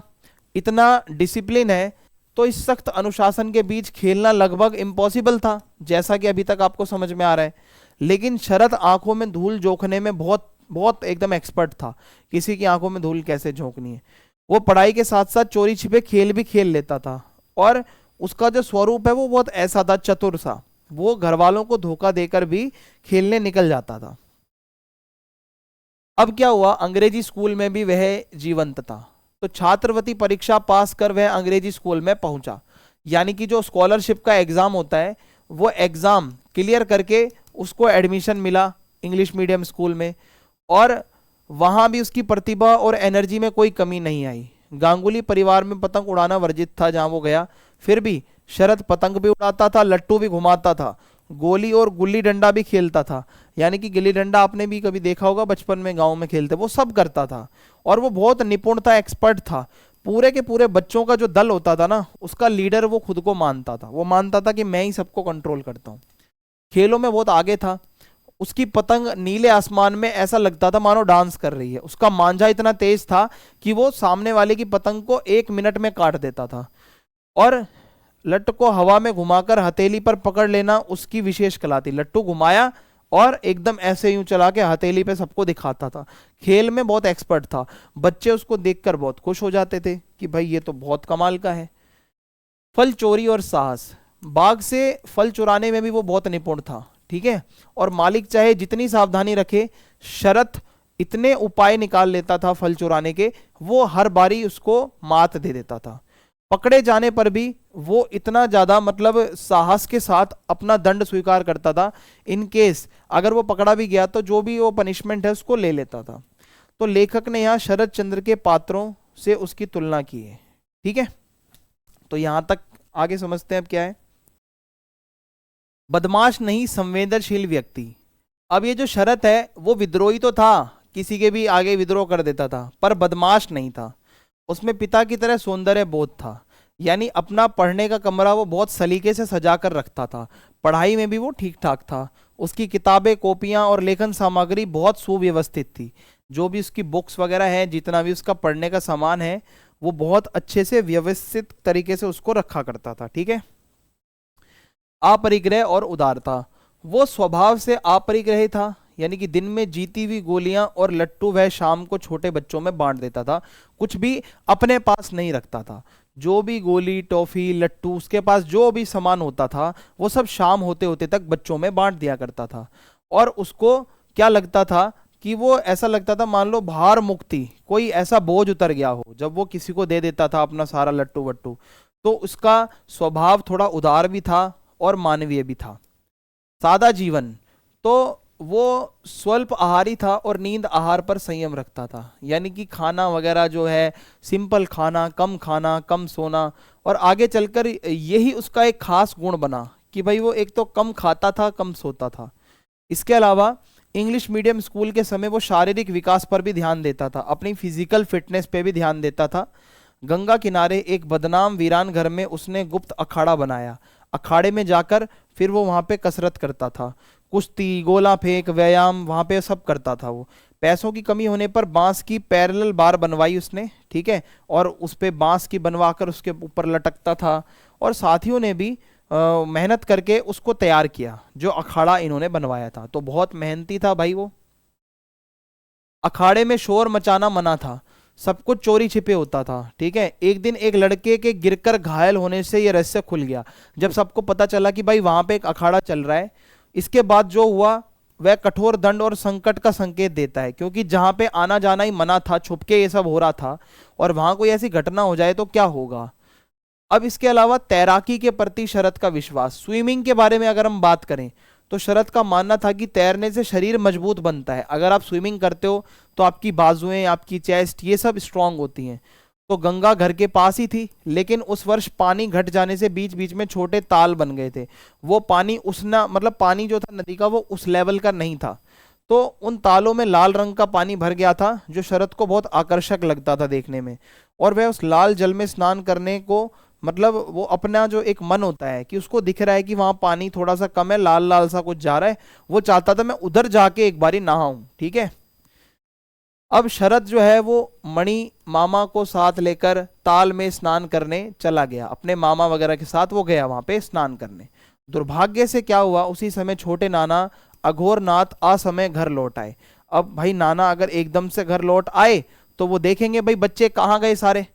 Speaker 1: इतना डिसिप्लिन है, तो इस सख्त अनुशासन के बीच खेलना लगभग इम्पॉसिबल था, जैसा कि अभी तक आपको समझ में आ रहा है। लेकिन शरद आंखों में धूल झोंकने में बहुत बहुत एकदम एक्सपर्ट था। किसी की आंखों में धूल कैसे झोंकनी है। वो पढ़ाई के साथ साथ चोरी छिपे खेल भी खेल लेता था। और उसका जो स्वरूप है वो बहुत ऐसा था, चतुर सा। वो घर वालों को धोखा देकर भी खेलने निकल जाता था। अब क्या हुआ, अंग्रेजी स्कूल में भी वह जीवंत था। तो छात्रवृत्ति परीक्षा पास कर वह अंग्रेजी स्कूल में पहुंचा। यानी कि जो स्कॉलरशिप का एग्जाम होता है, वो एग्जाम क्लियर करके उसको एडमिशन मिला इंग्लिश मीडियम स्कूल में। और वहां भी उसकी प्रतिभा और एनर्जी में कोई कमी नहीं आई। गांगुली परिवार में पतंग उड़ाना वर्जित था जहां वो गया, फिर भी शरद पतंग भी उड़ाता था, लट्टू भी घुमाता था, गोली और गुल्ली डंडा भी खेलता था। यानी कि गिल्ली डंडा आपने भी कभी देखा होगा बचपन में गांव में खेलते, वो सब करता था। और वो बहुत निपुण था, एक्सपर्ट था। पूरे के पूरे बच्चों का जो दल होता था ना, उसका लीडर वो खुद को मानता था। वो मानता था कि मैं ही सबको कंट्रोल करता हूँ। खेलों में बहुत आगे था। उसकी पतंग नीले आसमान में ऐसा लगता था मानो डांस कर रही है। उसका मांझा इतना तेज था कि वो सामने वाले की पतंग को 1 मिनट में काट देता था। और लट्टू को हवा में घुमाकर हथेली पर पकड़ लेना उसकी विशेष कला थी। लट्टू घुमाया और एकदम ऐसे यूं चला के हथेली पे सबको दिखाता था। खेल में बहुत एक्सपर्ट था। बच्चे उसको देखकर बहुत खुश हो जाते थे कि भाई ये तो बहुत कमाल का है। फल चोरी और साहस। बाग से फल चुराने में भी वो बहुत निपुण था, ठीक है। और मालिक चाहे जितनी सावधानी रखे, शरद इतने उपाय निकाल लेता था फल चुराने के, वो हर बारी उसको मात दे देता था। पकड़े जाने पर भी वो इतना ज्यादा मतलब साहस के साथ अपना दंड स्वीकार करता था। इन केस अगर वो पकड़ा भी गया तो जो भी वो पनिशमेंट है उसको ले लेता था। तो लेखक ने यहाँ शरद चंद्र के पात्रों से उसकी तुलना की है, ठीक है। तो यहां तक आगे समझते हैं अब क्या है। बदमाश नहीं, संवेदनशील व्यक्ति। अब ये जो शरद है वो विद्रोही तो था, किसी के भी आगे विद्रोह कर देता था, पर बदमाश नहीं था। उसमें पिता की तरह सौंदर्य बोध था। यानी अपना पढ़ने का कमरा वो बहुत सलीके से सजा कर रखता था। पढ़ाई में भी वो ठीक ठाक था। उसकी किताबें, कॉपियां और लेखन सामग्री बहुत सुव्यवस्थित थी। जो भी उसकी बुक्स वगैरह हैं, जितना भी उसका पढ़ने का सामान है, वो बहुत अच्छे से व्यवस्थित तरीके से उसको रखा करता था, ठीक है। अपरिग्रह और उदारता। वो स्वभाव से अपरिग्रही था। यानी कि दिन में जीती हुई गोलियां और लट्टू वह शाम को छोटे बच्चों में बांट देता था। कुछ भी अपने पास नहीं रखता था। जो भी गोली, टॉफी, लट्टू, उसके पास जो भी सामान होता था वो सब शाम होते होते तक बच्चों में बांट दिया करता था। और उसको क्या लगता था कि वो ऐसा लगता था मान लो भार मुक्ति, कोई ऐसा बोझ उतर गया हो जब वो किसी को दे देता था अपना सारा लट्टू वट्टू। तो उसका स्वभाव थोड़ा उदार भी था और मानवीय भी था। सादा जीवन, तो वो स्वल्प आहारी था और नींद आहार पर संयम रखता था, यानी कि खाना वगैरह जो है सिंपल खाना, कम सोना। और आगे चलकर यही उसका एक खास गुण बना कि भाई वो एक तो कम खाता था, कम सोता था। इसके अलावा इंग्लिश मीडियम स्कूल के समय वो शारीरिक विकास पर भी ध्यान देता था, अपनी फिजिकल फिटनेस पे भी ध्यान देता था। गंगा किनारे एक बदनाम वीरान घर में उसने गुप्त अखाड़ा बनाया। अखाड़े में जाकर फिर वो वहाँ पे कसरत करता था, कुश्ती, गोला फेंक, व्यायाम वहाँ पे सब करता था वो। पैसों की कमी होने पर बांस की पैरेलल बार बनवाई उसने, ठीक है, और उस पे बांस की बनवाकर उसके ऊपर लटकता था। और साथियों ने भी मेहनत करके उसको तैयार किया, जो अखाड़ा इन्होंने बनवाया था। तो बहुत मेहनती था भाई वो। अखाड़े में शोर मचाना मना था, सब कुछ चोरी छिपे होता था, ठीक है। एक दिन एक लड़के के गिरकर घायल होने से यह रहस्य खुल गया, जब सबको पता चला कि भाई वहां पे एक अखाड़ा चल रहा है। इसके बाद जो हुआ वह कठोर दंड और संकट का संकेत देता है, क्योंकि जहां पे आना जाना ही मना था, छुपके ये सब हो रहा था, और वहां कोई ऐसी घटना हो जाए तो क्या होगा। अब इसके अलावा तैराकी के प्रति शरद का विश्वास। स्विमिंग के बारे में अगर हम बात करें तो शरद का मानना था कि तैरने से शरीर मजबूत बनता है। अगर आप स्विमिंग करते हो तो आपकी बाजुएं, आपकी चेस्ट, ये सब स्ट्रांग होती हैं। तो गंगा घर के पास ही थी, लेकिन उस वर्ष पानी घट जाने से बीच बीच में छोटे ताल बन गए थे। वो पानी उसना मतलब पानी जो था नदी का वो उस लेवल का नहीं था। तो उन तालों में लाल रंग का पानी भर गया था, जो शरद को बहुत आकर्षक लगता था देखने में। और वह उस लाल जल में स्नान करने को मतलब वो अपना जो एक मन होता है कि उसको दिख रहा है कि वहां पानी थोड़ा सा कम है, लाल लाल सा कुछ जा रहा है, वो चाहता था मैं उधर जाके एक बारी नहाऊं, ठीक है। अब शरद जो है वो मणि मामा को साथ लेकर ताल में स्नान करने चला गया, अपने मामा वगैरह के साथ वो गया वहां पे स्नान करने। दुर्भाग्य से क्या हुआ, उसी समय छोटे नाना अघोरनाथ असमय घर लौट आए। अब भाई नाना अगर एकदम से घर लौट आए तो वो देखेंगे भाई बच्चे कहाँ गए सारे।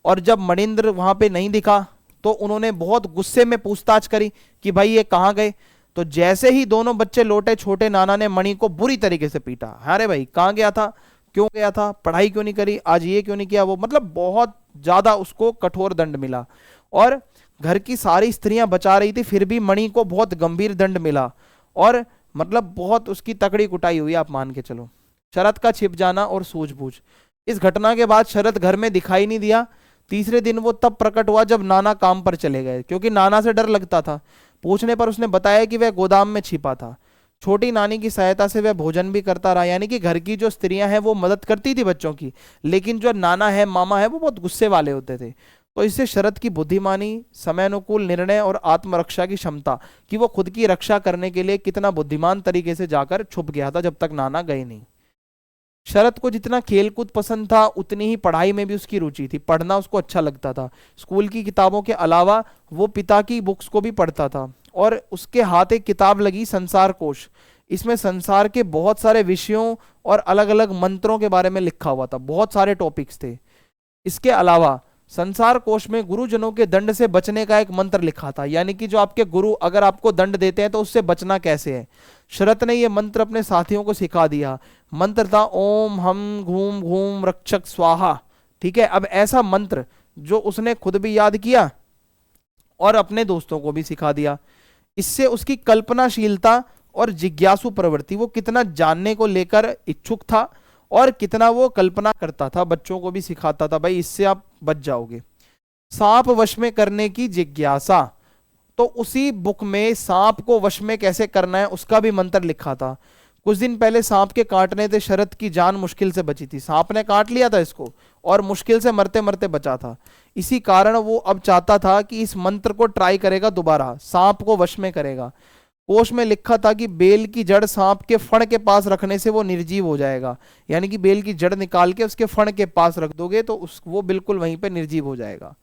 Speaker 1: और जब मणिंद्र वहां पे नहीं दिखा तो उन्होंने बहुत गुस्से में पूछताछ करी कि भाई ये कहाँ गए। तो जैसे ही दोनों बच्चे लौटे, छोटे नाना ने मणि को बुरी तरीके से पीटा। अरे भाई कहाँ गया था, क्यों गया था, पढ़ाई क्यों नहीं करी, आज ये क्यों नहीं किया, वो मतलब बहुत ज्यादा उसको कठोर दंड मिला। और घर की सारी स्त्रियां बचा रही थी, फिर भी मणि को बहुत गंभीर दंड मिला, और मतलब बहुत उसकी तकड़ी कुटाई हुई, आप मान के चलो। शरद का छिप जाना और सूझबूझ। इस घटना के बाद शरद घर में दिखाई नहीं दिया। तीसरे दिन वो तब प्रकट हुआ जब नाना काम पर चले गए, क्योंकि नाना से डर लगता था। पूछने पर उसने बताया कि वह गोदाम में छिपा था। छोटी नानी की सहायता से वह भोजन भी करता रहा, यानी कि घर की जो स्त्रियां हैं वो मदद करती थी बच्चों की, लेकिन जो नाना है, मामा है, वो बहुत गुस्से वाले होते थे। तो इससे शरद की बुद्धिमानी, समयानुकूल निर्णय और आत्मरक्षा की क्षमता, कि वो खुद की रक्षा करने के लिए कितना बुद्धिमान तरीके से जाकर छुप गया था जब तक नाना गए नहीं। शरद को जितना खेलकूद पसंद था उतनी ही पढ़ाई में भी उसकी रुचि थी, पढ़ना उसको अच्छा लगता था। स्कूल की किताबों के अलावा वो पिता की बुक्स को भी पढ़ता था, और उसके हाथ एक किताब लगी, संसार कोश। इसमें संसार के बहुत सारे विषयों और अलग अलग मंत्रों के बारे में लिखा हुआ था, बहुत सारे टॉपिक्स थे। इसके अलावा संसार कोश में गुरुजनों के दंड से बचने का एक मंत्र लिखा था, यानी कि जो आपके गुरु अगर आपको दंड देते हैं तो उससे बचना कैसे है। शरद ने यह मंत्र अपने साथियों को सिखा दिया। मंत्र था ओम हम घूम घूम रक्षक स्वाहा, ठीक है। अब ऐसा मंत्र जो उसने खुद भी याद किया और अपने दोस्तों को भी सिखा दिया। इससे उसकी कल्पनाशीलता और जिज्ञासु प्रवृत्ति, वो कितना जानने को लेकर इच्छुक था और कितना वो कल्पना करता था, बच्चों को भी सिखाता था भाई इससे आप बच जाओगे। सांप वश में करने की जिज्ञासा, तो उसी बुक में सांप को वश में कैसे करना है उसका भी मंत्र लिखा था। कुछ दिन पहले सांप के काटने से शरद की जान मुश्किल से बची थी, सांप ने काट लिया था इसको और मुश्किल से मरते मरते बचा था। इसी कारण वो अब चाहता था कि इस मंत्र को ट्राई करेगा दोबारा, सांप को वश में करेगा। कोश में लिखा था कि बेल की जड़ सांप के फण के पास रखने से वो निर्जीव हो जाएगा, यानी कि बेल की जड़ निकाल के उसके फण के पास रख दोगे तो वो बिल्कुल वहीं पे निर्जीव हो जाएगा।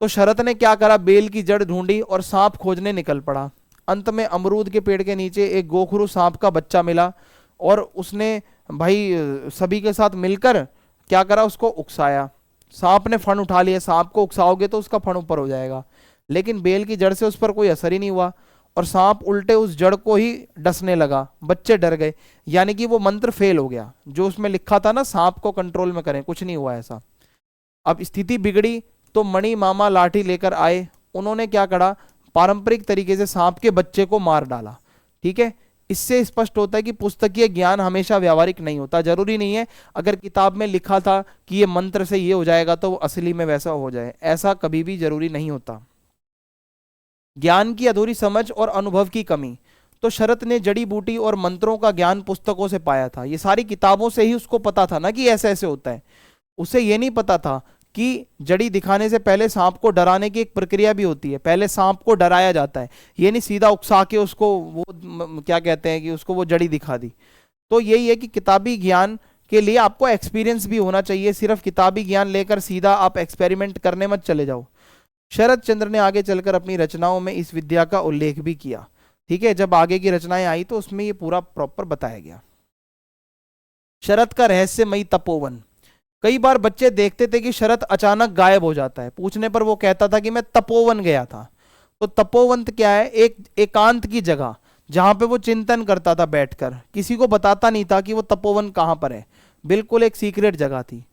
Speaker 1: तो शरद ने क्या करा, बेल की जड़ ढूंढी और सांप खोजने निकल पड़ा। अंत में अमरूद के पेड़ के नीचे एक गोखरू सांप का बच्चा मिला, और उसने भाई सभी के साथ मिलकर क्या करा, उसको उकसाया। सांप ने फण उठा लिया, सांप को उकसाओगे तो उसका फण ऊपर हो जाएगा, लेकिन बेल की जड़ से उस पर कोई असर ही नहीं हुआ। और सांप उल्टे उस जड़ को ही डसने लगा, बच्चे डर गए, यानी कि वो मंत्र फेल हो गया। जो उसमें लिखा था ना सांप को कंट्रोल में करें, कुछ नहीं हुआ ऐसा। अब स्थिति बिगड़ी तो मणि मामा लाठी लेकर आए। उन्होंने क्या करा, पारंपरिक तरीके से सांप के बच्चे को मार डाला। ठीक है, इससे स्पष्ट होता है कि पुस्तकीय ज्ञान हमेशा व्यावहारिक नहीं होता। जरूरी नहीं है अगर किताब में लिखा था कि ये मंत्र से ये हो जाएगा तो वो असली में वैसा हो जाए, ऐसा कभी भी जरूरी नहीं होता। ज्ञान की अधूरी समझ और अनुभव की कमी। तो शरत ने जड़ी बूटी और मंत्रों का ज्ञान पुस्तकों से पाया था, ये सारी किताबों से ही उसको पता था ना कि ऐसे ऐसे होता है। उसे ये नहीं पता था कि जड़ी दिखाने से पहले सांप को डराने की एक प्रक्रिया भी होती है। पहले सांप को डराया जाता है, ये नहीं सीधा उकसा के उसको वो क्या कहते हैं कि उसको वो जड़ी दिखा दी। तो यही है कि किताबी ज्ञान के लिए आपको एक्सपीरियंस भी होना चाहिए, सिर्फ किताबी ज्ञान लेकर सीधा आप एक्सपेरिमेंट करने मत चले जाओ। शरद चंद्र ने आगे चलकर अपनी रचनाओं में इस विद्या का उल्लेख भी किया। ठीक है, जब आगे की रचनाएं आई तो उसमें ये पूरा प्रॉपर बताया गया। शरद का रहस्यमयी तपोवन। कई बार बच्चे देखते थे कि शरद अचानक गायब हो जाता है, पूछने पर वो कहता था कि मैं तपोवन गया था। तो तपोवन क्या है, एक एकांत की जगह जहां पे वो चिंतन करता था बैठकर, किसी को बताता नहीं था कि वो तपोवन कहां पर है, बिल्कुल एक सीक्रेट जगह थी।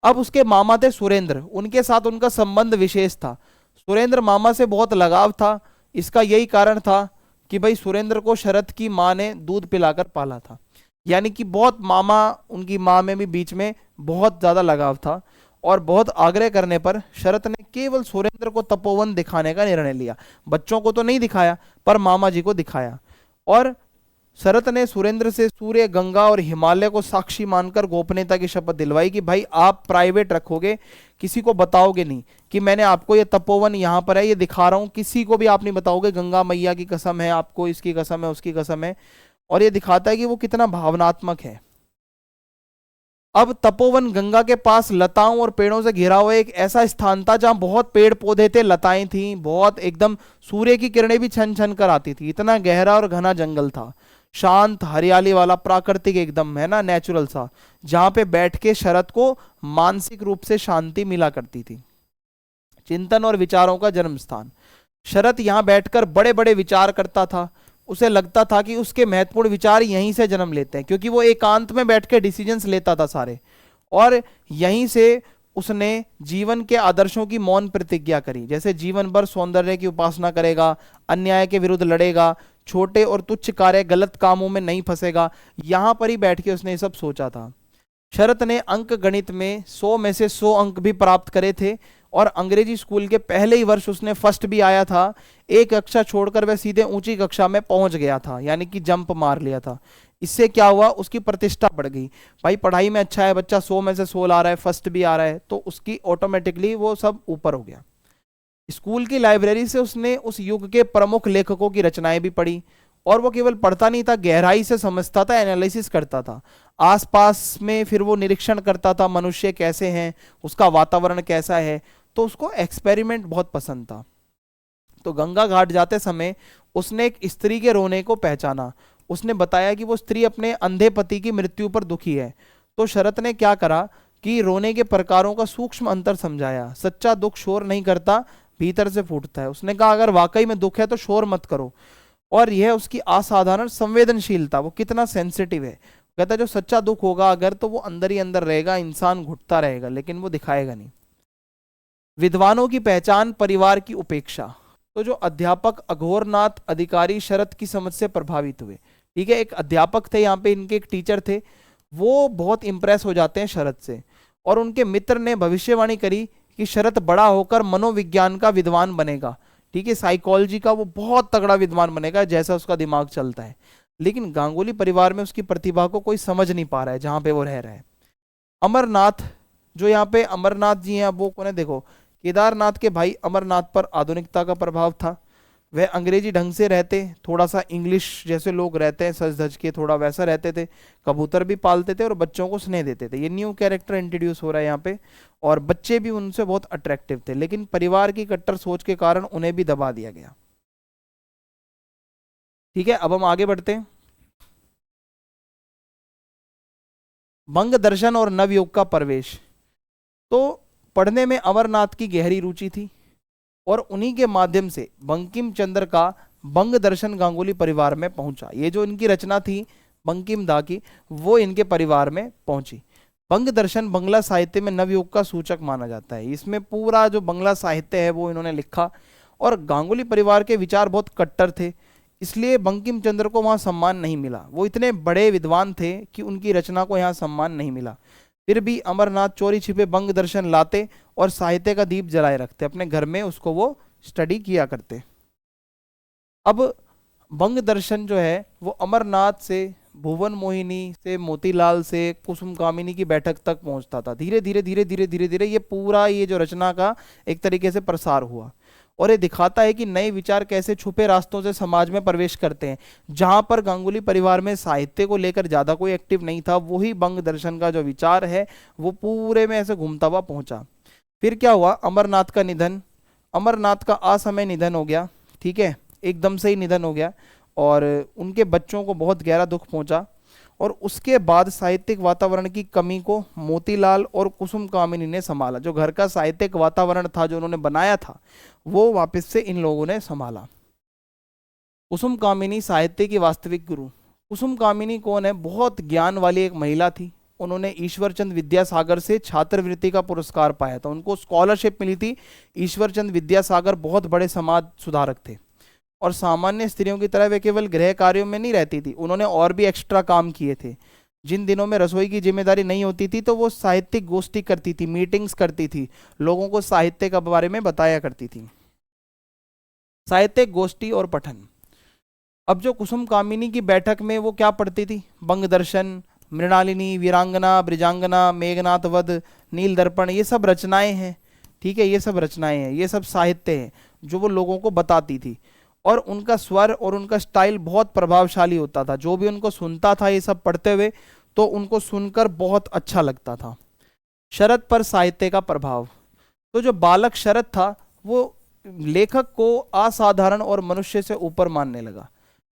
Speaker 1: अब उसके मामा थे सुरेंद्र, उनके साथ उनका संबंध विशेष था। सुरेंद्र मामा से बहुत लगाव था। इसका यही कारण था कि भाई सुरेंद्र को शरद की माँ ने दूध पिलाकर पाला था, यानी कि बहुत मामा उनकी माँ में भी बीच में बहुत ज्यादा लगाव था। और बहुत आग्रह करने पर शरद ने केवल सुरेंद्र को तपोवन दिखाने का निर्णय लिया। बच्चों को तो नहीं दिखाया पर मामा जी को दिखाया। और शरद ने सुरेंद्र से सूर्य, गंगा और हिमालय को साक्षी मानकर गोपनीयता की शपथ दिलवाई कि भाई आप प्राइवेट रखोगे, किसी को बताओगे नहीं कि मैंने आपको ये तपोवन यहाँ पर है ये दिखा रहा हूँ, किसी को भी आप नहीं बताओगे। गंगा मैया की कसम है, आपको इसकी कसम है, उसकी कसम है। और ये दिखाता है कि वो कितना भावनात्मक है। अब तपोवन गंगा के पास लताओं और पेड़ों से घिरा हुआ एक ऐसा स्थान था जहां बहुत पेड़ पौधे थे, लताएं थी, बहुत एकदम सूर्य की किरणें भी छन छन कर आती थी। इतना गहरा और घना जंगल था, शांत हरियाली वाला, प्राकृतिक एकदम, है ना, नेचुरल सा, जहां पे बैठ के शरद को मानसिक रूप से शांति मिला करती थी। चिंतन और विचारों का जन्म स्थान। शरद यहां बैठकर बड़े बड़े विचार करता था। उसे लगता था कि उसके महत्वपूर्ण विचार यहीं से जन्म लेते हैं, क्योंकि वो एकांत में बैठ के डिसीजंस लेता था सारे। और यहीं से उसने जीवन के आदर्शों की मौन प्रतिज्ञा करी, जैसे जीवन भर सौंदर्य की उपासना करेगा, अन्याय के विरुद्ध लड़ेगा, छोटे और तुच्छ कार्य गलत कामों में नहीं फंसेगा। यहां पर ही बैठ के उसने ये सब सोचा था। शरद ने अंक गणित में 100 में से 100 अंक भी प्राप्त करे थे और अंग्रेजी स्कूल के पहले ही वर्ष उसने फर्स्ट भी आया था। एक कक्षा छोड़कर वह सीधे ऊंची कक्षा में पहुंच गया था, यानी कि जंप मार लिया था। इससे क्या हुआ, उसकी प्रतिष्ठा बढ़ गई। भाई पढ़ाई में अच्छा है बच्चा, 100 में से 100 ला रहा है, फर्स्ट भी आ रहा है, तो उसकी ऑटोमेटिकली वो सब ऊपर हो गया। स्कूल की लाइब्रेरी से उसने उस युग के प्रमुख लेखकों की रचनाएं भी पढ़ी। और वो केवल पढ़ता नहीं था, गहराई से समझता था, एनालिसिस करता था। आसपास में फिर वो निरीक्षण करता था, मनुष्य कैसे हैं, उसका वातावरण कैसा है। तो उसको एक्सपेरिमेंट बहुत पसंद था। तो गंगा घाट जाते समय उसने एक स्त्री के रोने को पहचाना। उसने बताया कि वो स्त्री अपने अंधे पति की मृत्यु पर दुखी है। तो शरद ने क्या करा कि रोने के प्रकारों का सूक्ष्म अंतर समझाया। सच्चा दुख शोर नहीं करता, भीतर से फूटता है। उसने कहा अगर वाकई में दुख है तो शोर मत करो। और यह उसकी असाधारण संवेदनशीलता, वो कितना सेंसिटिव है। कहता है जो सच्चा दुख होगा अगर, तो वो अंदर ही अंदर रहेगा, इंसान घुटता रहेगा लेकिन वो दिखाएगा नहीं। विद्वानों की पहचान, परिवार की उपेक्षा। तो जो अध्यापक अघोरनाथ अधिकारी शरद की समझ से प्रभावित हुए। ठीक है, एक अध्यापक थे यहाँ पे, इनके एक टीचर थे, वो बहुत इंप्रेस हो जाते हैं शरद से। और उनके मित्र ने भविष्यवाणी करी कि शरद बड़ा होकर मनोविज्ञान का विद्वान बनेगा। ठीक है, साइकोलॉजी का वो बहुत तगड़ा विद्वान बनेगा, जैसा उसका दिमाग चलता है। लेकिन गांगुली परिवार में उसकी प्रतिभा को कोई समझ नहीं पा रहा है जहां पे वो रह रहा है। अमरनाथ, जो यहाँ पे अमरनाथ जी हैं, वो कौन है देखो, केदारनाथ के भाई अमरनाथ पर आधुनिकता का प्रभाव था। वह अंग्रेजी ढंग से रहते, थोड़ा सा इंग्लिश जैसे लोग रहते हैं, सज धज के थोड़ा वैसा रहते थे। कबूतर भी पालते थे और बच्चों को स्नेह देते थे। ये न्यू कैरेक्टर इंट्रोड्यूस हो रहा है यहाँ पे। और बच्चे भी उनसे बहुत अट्रैक्टिव थे, लेकिन परिवार की कट्टर सोच के कारण उन्हें भी दबा दिया गया। ठीक है, अब हम आगे बढ़ते हैं। बंग दर्शन और नवयुग का प्रवेश। तो पढ़ने में अमरनाथ की गहरी रुचि थी और उन्हीं के माध्यम से बंकिम चंद्र का बंग दर्शन गांगुली परिवार में पहुंचा। ये जो इनकी रचना थी बंकिम दा की, वो इनके परिवार में पहुंची। बंग दर्शन बंगला साहित्य में नवयुग का सूचक माना जाता है। इसमें पूरा जो बंगला साहित्य है वो इन्होंने लिखा। और गांगुली परिवार के विचार बहुत कट्टर थे, इसलिए बंकिम चंद्र को वहाँ सम्मान नहीं मिला। वो इतने बड़े विद्वान थे कि उनकी रचना को यहाँ सम्मान नहीं मिला। फिर भी अमरनाथ चोरी छिपे बंग दर्शन लाते और साहित्य का दीप जलाए रखते, अपने घर में उसको वो स्टडी किया करते। अब बंग दर्शन जो है वो अमरनाथ से, भुवन मोहिनी से, मोतीलाल से, कुसुम कामिनी की बैठक तक पहुंचता था। धीरे धीरे धीरे धीरे धीरे धीरे ये पूरा ये जो रचना का एक तरीके से प्रसार हुआ। और ये दिखाता है कि नए विचार कैसे छुपे रास्तों से समाज में प्रवेश करते हैं। जहां पर गांगुली परिवार में साहित्य को लेकर ज्यादा कोई एक्टिव नहीं था, वही बंग दर्शन का जो विचार है वो पूरे में ऐसे घूमता हुआ पहुंचा। फिर क्या हुआ, अमरनाथ का निधन, अमरनाथ का असमय निधन हो गया, ठीक है, एकदम से ही निधन हो गया। और उनके बच्चों को बहुत गहरा दुख पहुंचा। और उसके बाद साहित्यिक वातावरण की कमी को मोतीलाल और कुसुम कामिनी ने संभाला। जो घर का साहित्यिक वातावरण था जो उन्होंने बनाया था, वो वापस से इन लोगों ने संभाला। कुसुम कामिनी साहित्य की वास्तविक गुरु। कुसुम कामिनी कौन है? बहुत ज्ञान वाली एक महिला थी। उन्होंने ईश्वरचंद विद्यासागर से छात्रवृत्ति का पुरस्कार पाया था, उनको स्कॉलरशिप मिली थी। ईश्वरचंद विद्यासागर बहुत बड़े समाज सुधारक थे और सामान्य स्त्रियों की तरह वे केवल गृह कार्यों में नहीं रहती थी, उन्होंने और भी एक्स्ट्रा काम किए थे। जिन दिनों में रसोई की जिम्मेदारी नहीं होती थी तो वो साहित्यिक गोष्ठी करती थी, मीटिंग्स करती थी, लोगों को साहित्य के बारे में बताया करती थी। साहित्यिक गोष्ठी और पठन। अब जो कुसुम कामिनी की बैठक में वो क्या पढ़ती थी? बंग दर्शन, मृणालिनी, वीरांगना, ब्रिजांगना, मेघनाथ वध, नील दर्पण, ये सब रचनाएं हैं, ठीक है, ये सब रचनाएं हैं, ये सब साहित्य है जो वो लोगों को बताती थी। और उनका स्वर और उनका स्टाइल बहुत प्रभावशाली होता था। जो भी उनको सुनता था ये सब पढ़ते हुए तो उनको सुनकर बहुत अच्छा लगता था। शरद पर साहित्य का प्रभाव। तो जो बालक शरद था वो लेखक को असाधारण और मनुष्य से ऊपर मानने लगा,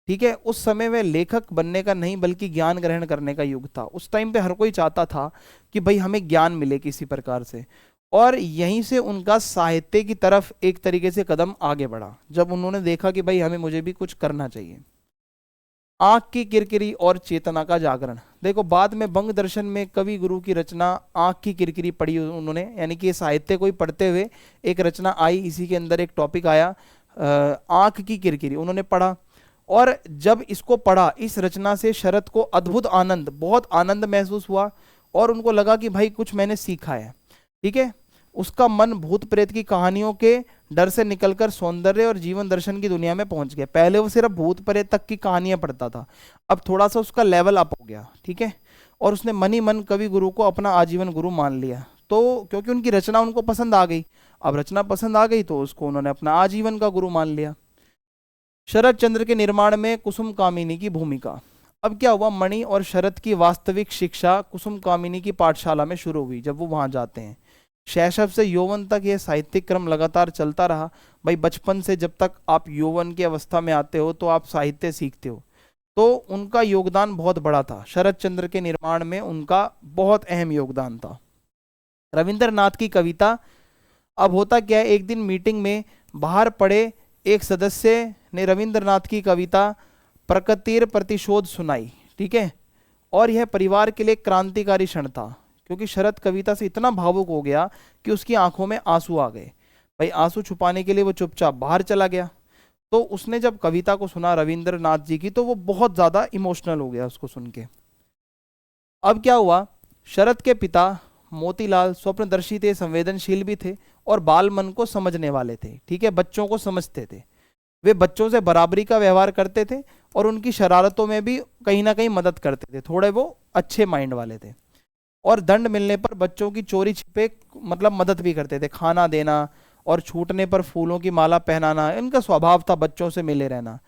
Speaker 1: ठीक है। उस समय वह लेखक बनने का नहीं बल्कि ज्ञान ग्रहण करने का युग था। उस टाइम पे हर कोई चाहता था कि भाई हमें ज्ञान मिले किसी प्रकार से, और यहीं से उनका साहित्य की तरफ एक तरीके से कदम आगे बढ़ा जब उन्होंने देखा कि भाई हमें मुझे भी कुछ करना चाहिए। आंख की किरकिरी और चेतना का जागरण। देखो बाद में बंग दर्शन में कवि गुरु की रचना आंख की किरकिरी पढ़ी उन्होंने, यानी कि साहित्य को ही पढ़ते हुए एक रचना आई, इसी के अंदर एक टॉपिक आया आंख की किरकिरी, उन्होंने पढ़ा। और जब इसको पढ़ा, इस रचना से शरद को अद्भुत आनंद, बहुत आनंद महसूस हुआ और उनको लगा कि भाई कुछ मैंने सीखा है, ठीक है। उसका मन भूत प्रेत की कहानियों के डर से निकलकर सौंदर्य और जीवन दर्शन की दुनिया में पहुंच गया। पहले वो सिर्फ भूत प्रेत तक की कहानियां पढ़ता था, अब थोड़ा सा उसका लेवल अप हो गया, ठीक है। और उसने मन ही मन कवि गुरु को अपना आजीवन गुरु मान लिया। तो क्योंकि उनकी रचना उनको पसंद आ गई, अब रचना पसंद आ गई तो उसको उन्होंने अपना आजीवन का गुरु मान लिया। शरद चंद्र के निर्माण में कुसुम कामिनी की भूमिका। अब क्या हुआ, मणि और शरद की वास्तविक शिक्षा कुसुम कामिनी की पाठशाला में शुरू हुई। जब वो वहां जाते हैं, शैशव से यौवन तक यह साहित्यिक क्रम लगातार चलता रहा। भाई बचपन से जब तक आप यौवन की अवस्था में आते हो तो आप साहित्य सीखते हो, तो उनका योगदान बहुत बड़ा था। शरद चंद्र के निर्माण में उनका बहुत अहम योगदान था। रविंद्रनाथ की कविता। अब होता क्या है, एक दिन मीटिंग में बाहर पड़े एक सदस्य ने रविंद्रनाथ की कविता प्रकृतिर प्रतिशोध सुनाई, ठीक है। और यह परिवार के लिए क्रांतिकारी क्षण था, क्योंकि शरद कविता से इतना भावुक हो गया कि उसकी आंखों में आंसू आ गए। भाई आंसू छुपाने के लिए वो चुपचाप बाहर चला गया। तो उसने जब कविता को सुना रविंद्रनाथ जी की, तो वो बहुत ज्यादा इमोशनल हो गया उसको सुन के। अब क्या हुआ, शरद के पिता मोतीलाल स्वप्नदर्शी थे, संवेदनशील भी थे और बाल मन को समझने वाले थे, ठीक है, बच्चों को समझते थे। वे बच्चों से बराबरी का व्यवहार करते थे और उनकी शरारतों में भी कहीं ना कहीं मदद करते थे, थोड़े वो अच्छे माइंड वाले थे। और दंड मिलने पर बच्चों की चोरी छिपे मतलब मदद भी करते थे, खाना देना और छूटने पर फूलों की माला पहनाना इनका स्वभाव था, बच्चों से मिले रहना।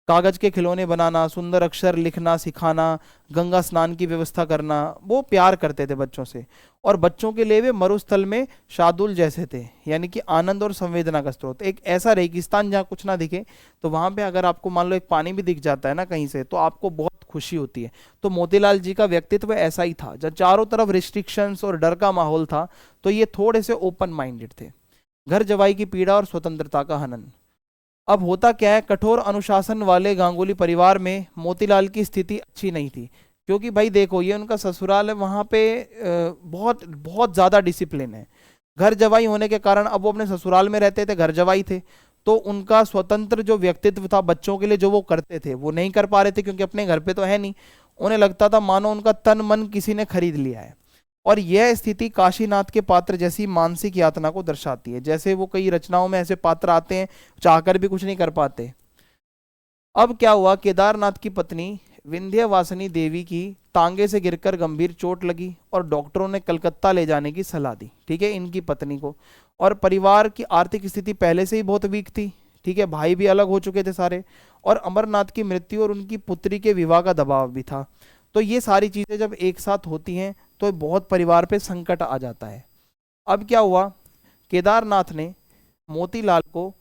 Speaker 1: कागज के खिलौने बनाना, सुंदर अक्षर लिखना सिखाना, गंगा स्नान की व्यवस्था करना, वो प्यार करते थे बच्चों से। और बच्चों के लिए वे मरुस्थल में शार्दुल जैसे थे, यानी कि आनंद और संवेदना का स्रोत। एक ऐसा रेगिस्तान जहाँ कुछ ना दिखे, तो वहां पे अगर आपको मान लो एक पानी भी दिख जाता है ना कहीं से, तो आपको बहुत खुशी होती है। तो मोतीलाल जी का व्यक्तित्व ऐसा ही था, जब चारों तरफ रिस्ट्रिक्शंस और डर का माहौल था तो ये थोड़े से ओपन माइंडेड थे। घर जवाई की पीड़ा और स्वतंत्रता का हनन। अब होता क्या है, कठोर अनुशासन वाले गांगुली परिवार में मोतीलाल की स्थिति अच्छी नहीं थी, क्योंकि भाई देखो ये उनका ससुराल है, वहां पे बहुत बहुत ज्यादा डिसिप्लिन है। घर जवाई होने के कारण अब वो अपने ससुराल में रहते थे, घर जवाई थे, तो उनका स्वतंत्र जो व्यक्तित्व था बच्चों के लिए जो वो करते थे वो नहीं कर पा रहे थे, क्योंकि अपने घर पे तो है नहीं। उन्हें लगता था मानो उनका तन मन किसी ने खरीद लिया है। और यह स्थिति काशीनाथ के पात्र जैसी मानसिक यातना को दर्शाती है, जैसे वो कई रचनाओं में ऐसे पात्र आते हैं चाहकर भी कुछ नहीं कर पाते। अब क्या हुआ, केदारनाथ की पत्नी विंध्यवासिनी देवी की तांगे से गिरकर गंभीर चोट लगी और डॉक्टरों ने कलकत्ता ले जाने की सलाह दी, ठीक है, इनकी पत्नी को। और परिवार की आर्थिक स्थिति पहले से ही बहुत वीक थी, ठीक है, भाई भी अलग हो चुके थे सारे, और अमरनाथ की मृत्यु और उनकी पुत्री के विवाह का दबाव भी था। तो ये सारी चीजें जब एक साथ होती हैं तो बहुत परिवार पे संकट आ जाता है। अब क्या हुआ, केदारनाथ ने मोतीलाल को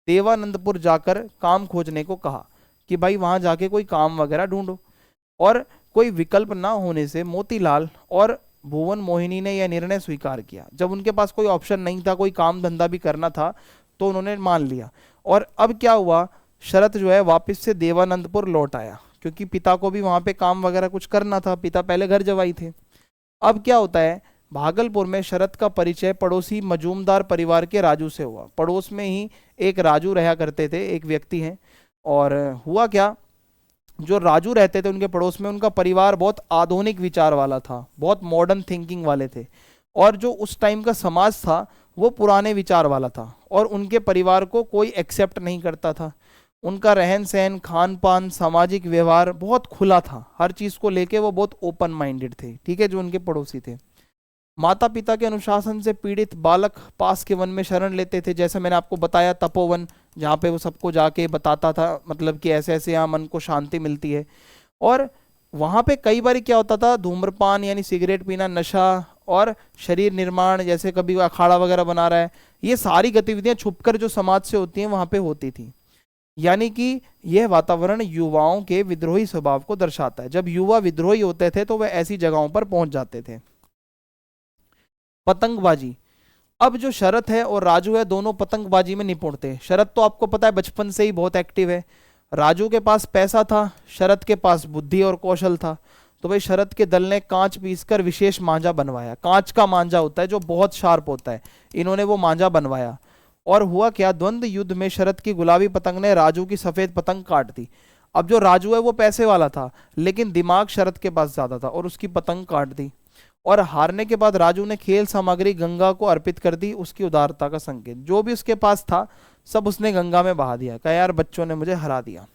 Speaker 1: देवानंदपुर जाकर काम खोजने को कहा कि भाई वहां जाके कोई काम वगैरह ढूंढो। और कोई विकल्प ना होने से मोतीलाल और भुवन मोहिनी ने यह निर्णय स्वीकार किया। जब उनके पास कोई ऑप्शन नहीं था, कोई काम धंधा भी करना था, तो उन्होंने मान लिया। और अब क्या हुआ, शरत जो है वापस से देवानंदपुर लौट आया, क्योंकि पिता को भी वहां पे काम वगैरह कुछ करना था, पिता पहले घर जवाई थे। अब क्या होता है, भागलपुर में शरत का परिचय पड़ोसी मजूमदार परिवार के राजू से हुआ। पड़ोस में ही एक राजू रहा करते थे, एक व्यक्ति हैं। और हुआ क्या, जो राजू रहते थे उनके पड़ोस में, उनका परिवार बहुत आधुनिक विचार वाला था, बहुत मॉडर्न थिंकिंग वाले थे। और जो उस टाइम का समाज था वो पुराने विचार वाला था, और उनके परिवार को कोई एक्सेप्ट नहीं करता था। उनका रहन सहन, खान पान, सामाजिक व्यवहार बहुत खुला था, हर चीज को लेके वो बहुत ओपन माइंडेड थे, ठीक है, जो उनके पड़ोसी थे। माता पिता के अनुशासन से पीड़ित बालक पास के वन में शरण लेते थे, जैसे मैंने आपको बताया तपोवन, जहाँ पे वो सबको जाके बताता था, मतलब कि ऐसे ऐसे यहाँ मन को शांति मिलती है। और वहाँ पे कई बार क्या होता था, धूम्रपान यानी सिगरेट पीना, नशा और शरीर निर्माण, जैसे कभी वो अखाड़ा वगैरह बना रहा है, ये सारी गतिविधियां छुपकर जो समाज से होती हैं वहाँ पे होती थी। यानी कि यह वातावरण युवाओं के विद्रोही स्वभाव को दर्शाता है। जब युवा विद्रोही होते थे तो वह ऐसी जगहों पर पहुंच जाते थे। पतंगबाजी, अब जो शरत है और राजू है दोनों पतंगबाजी में निपुण थे। शरत तो आपको पता है बचपन से ही बहुत एक्टिव है। राजू के पास पैसा था, शरत के पास बुद्धि और कौशल था। तो भाई शरत के दल ने कांच पीसकर विशेष मांझा बनवाया, कांच का मांझा होता है जो बहुत शार्प होता है, इन्होंने वो मांझा बनवाया। और हुआ क्या, द्वंद्व युद्ध में शरत की गुलाबी पतंग ने राजू की सफेद पतंग काट दी। अब जो राजू है वो पैसे वाला था, लेकिन दिमाग शरत के पास ज्यादा था और उसकी पतंग काट दी। और हारने के बाद राजू ने खेल सामग्री गंगा को अर्पित कर दी, उसकी उदारता का संकेत। जो भी उसके पास था सब उसने गंगा में बहा दिया, कहा यार बच्चों ने मुझे हरा दिया।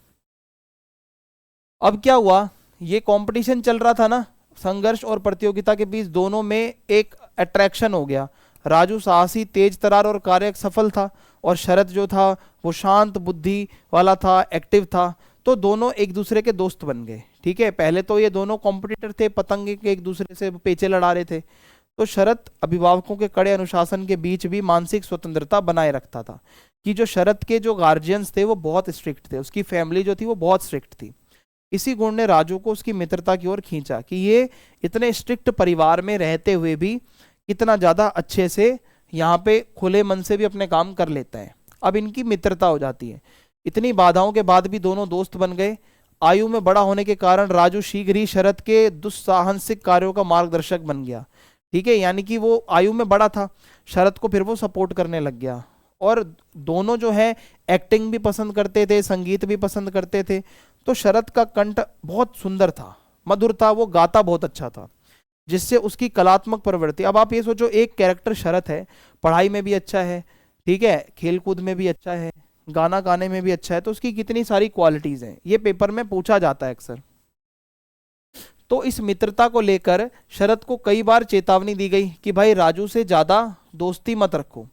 Speaker 1: अब क्या हुआ, ये कंपटीशन चल रहा था ना, संघर्ष और प्रतियोगिता के बीच दोनों में एक अट्रैक्शन हो गया। राजू साहसी, तेज तरार और कार्य सफल था, और शरद जो था वो शांत बुद्धि वाला था, एक्टिव था। तो दोनों एक दूसरे के दोस्त बन गए, ठीक है। पहले तो ये दोनों कॉम्पिटिटर थे, पतंग के एक दूसरे से पेचे लड़ा रहे थे। तो शरद अभिभावकों के कड़े अनुशासन के बीच भी मानसिक स्वतंत्रता बनाए रखता था, कि जो शरद के जो गार्जियंस थे वो बहुत स्ट्रिक्ट थे, उसकी फैमिली जो थी वो बहुत स्ट्रिक्ट थी। इसी गुण ने राजू को उसकी मित्रता की ओर खींचा, कि ये इतने स्ट्रिक्ट परिवार में रहते हुए भी कितना ज्यादा अच्छे से यहाँ पे खुले मन से भी अपने काम कर लेता है। अब इनकी मित्रता हो जाती है। इतनी बाधाओं के बाद भी दोनों दोस्त बन गए। आयु में बड़ा होने के कारण राजू शीघ्र ही शरद के दुस्साहसिक कार्यों का मार्गदर्शक बन गया, ठीक है। यानी कि वो आयु में बड़ा था, शरद को फिर वो सपोर्ट करने लग गया। और दोनों जो है एक्टिंग भी पसंद करते थे, संगीत भी पसंद करते थे। तो शरद का कंठ बहुत सुंदर था, मधुर था, वो गाता बहुत अच्छा था, जिससे उसकी कलात्मक प्रवृत्ति। अब आप ये सोचो, एक कैरेक्टर शरद है, पढ़ाई में भी अच्छा है, ठीक है, खेलकूद में भी अच्छा है, गाना गाने में भी अच्छा है, तो उसकी कितनी सारी क्वालिटीज हैं, ये पेपर में पूछा जाता है अक्सर। तो इस मित्रता को लेकर शरद को कई बार चेतावनी दी गई कि भाई राजू से ज्यादा दोस्ती मत रखो,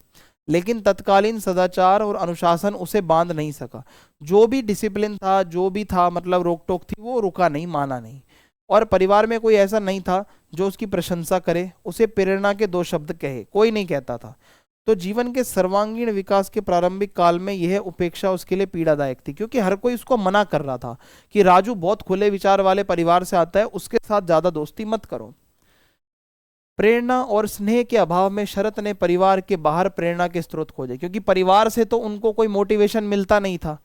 Speaker 1: लेकिन तत्कालीन सदाचार और अनुशासन उसे बांध नहीं सका। जो भी डिसिप्लिन था, जो भी था, मतलब रोक टोक थी, वो रुका नहीं, माना नहीं। और परिवार में कोई ऐसा नहीं था जो उसकी प्रशंसा करे, उसे प्रेरणा के दो शब्द कहे, कोई नहीं कहता था। तो जीवन के सर्वांगीण विकास के प्रारंभिक काल में यह उपेक्षा उसके लिए पीड़ादायक थी, क्योंकि हर कोई उसको मना कर रहा था कि राजू बहुत खुले विचार वाले परिवार से आता है, उसके साथ ज्यादा दोस्ती मत करो। प्रेरणा और स्नेह के अभाव में शरत ने परिवार के बाहर प्रेरणा के स्रोत खोजे, क्योंकि परिवार से तो उनको कोई मोटिवेशन मिलता नहीं था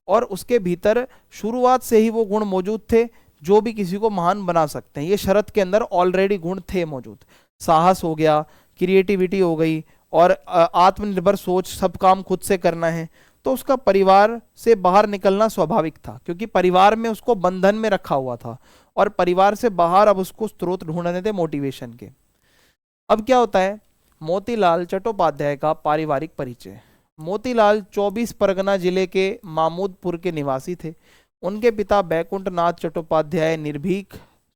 Speaker 1: और उसके भीतर शुरुआत से ही वो गुण मौजूद थे जो भी किसी को महान बना सकते हैं। ये शरत के अंदर ऑलरेडी गुण थे मौजूद। साहस हो गया, क्रिएटिविटी हो गई और आत्मनिर्भर सोच, सब काम खुद से करना है। तो उसका परिवार से बाहर निकलना स्वाभाविक था, क्योंकि परिवार में उसको बंधन में रखा हुआ था और परिवार से बाहर अब उसको स्रोत ढूंढने थे मोटिवेशन के। अब क्या होता है, मोतीलाल चट्टोपाध्याय का पारिवारिक परिचय। मोतीलाल 24 परगना जिले के मामूदपुर के निवासी थे। उनके पिता बैकुंठ नाथ चट्टोपाध्याय निर्भीक,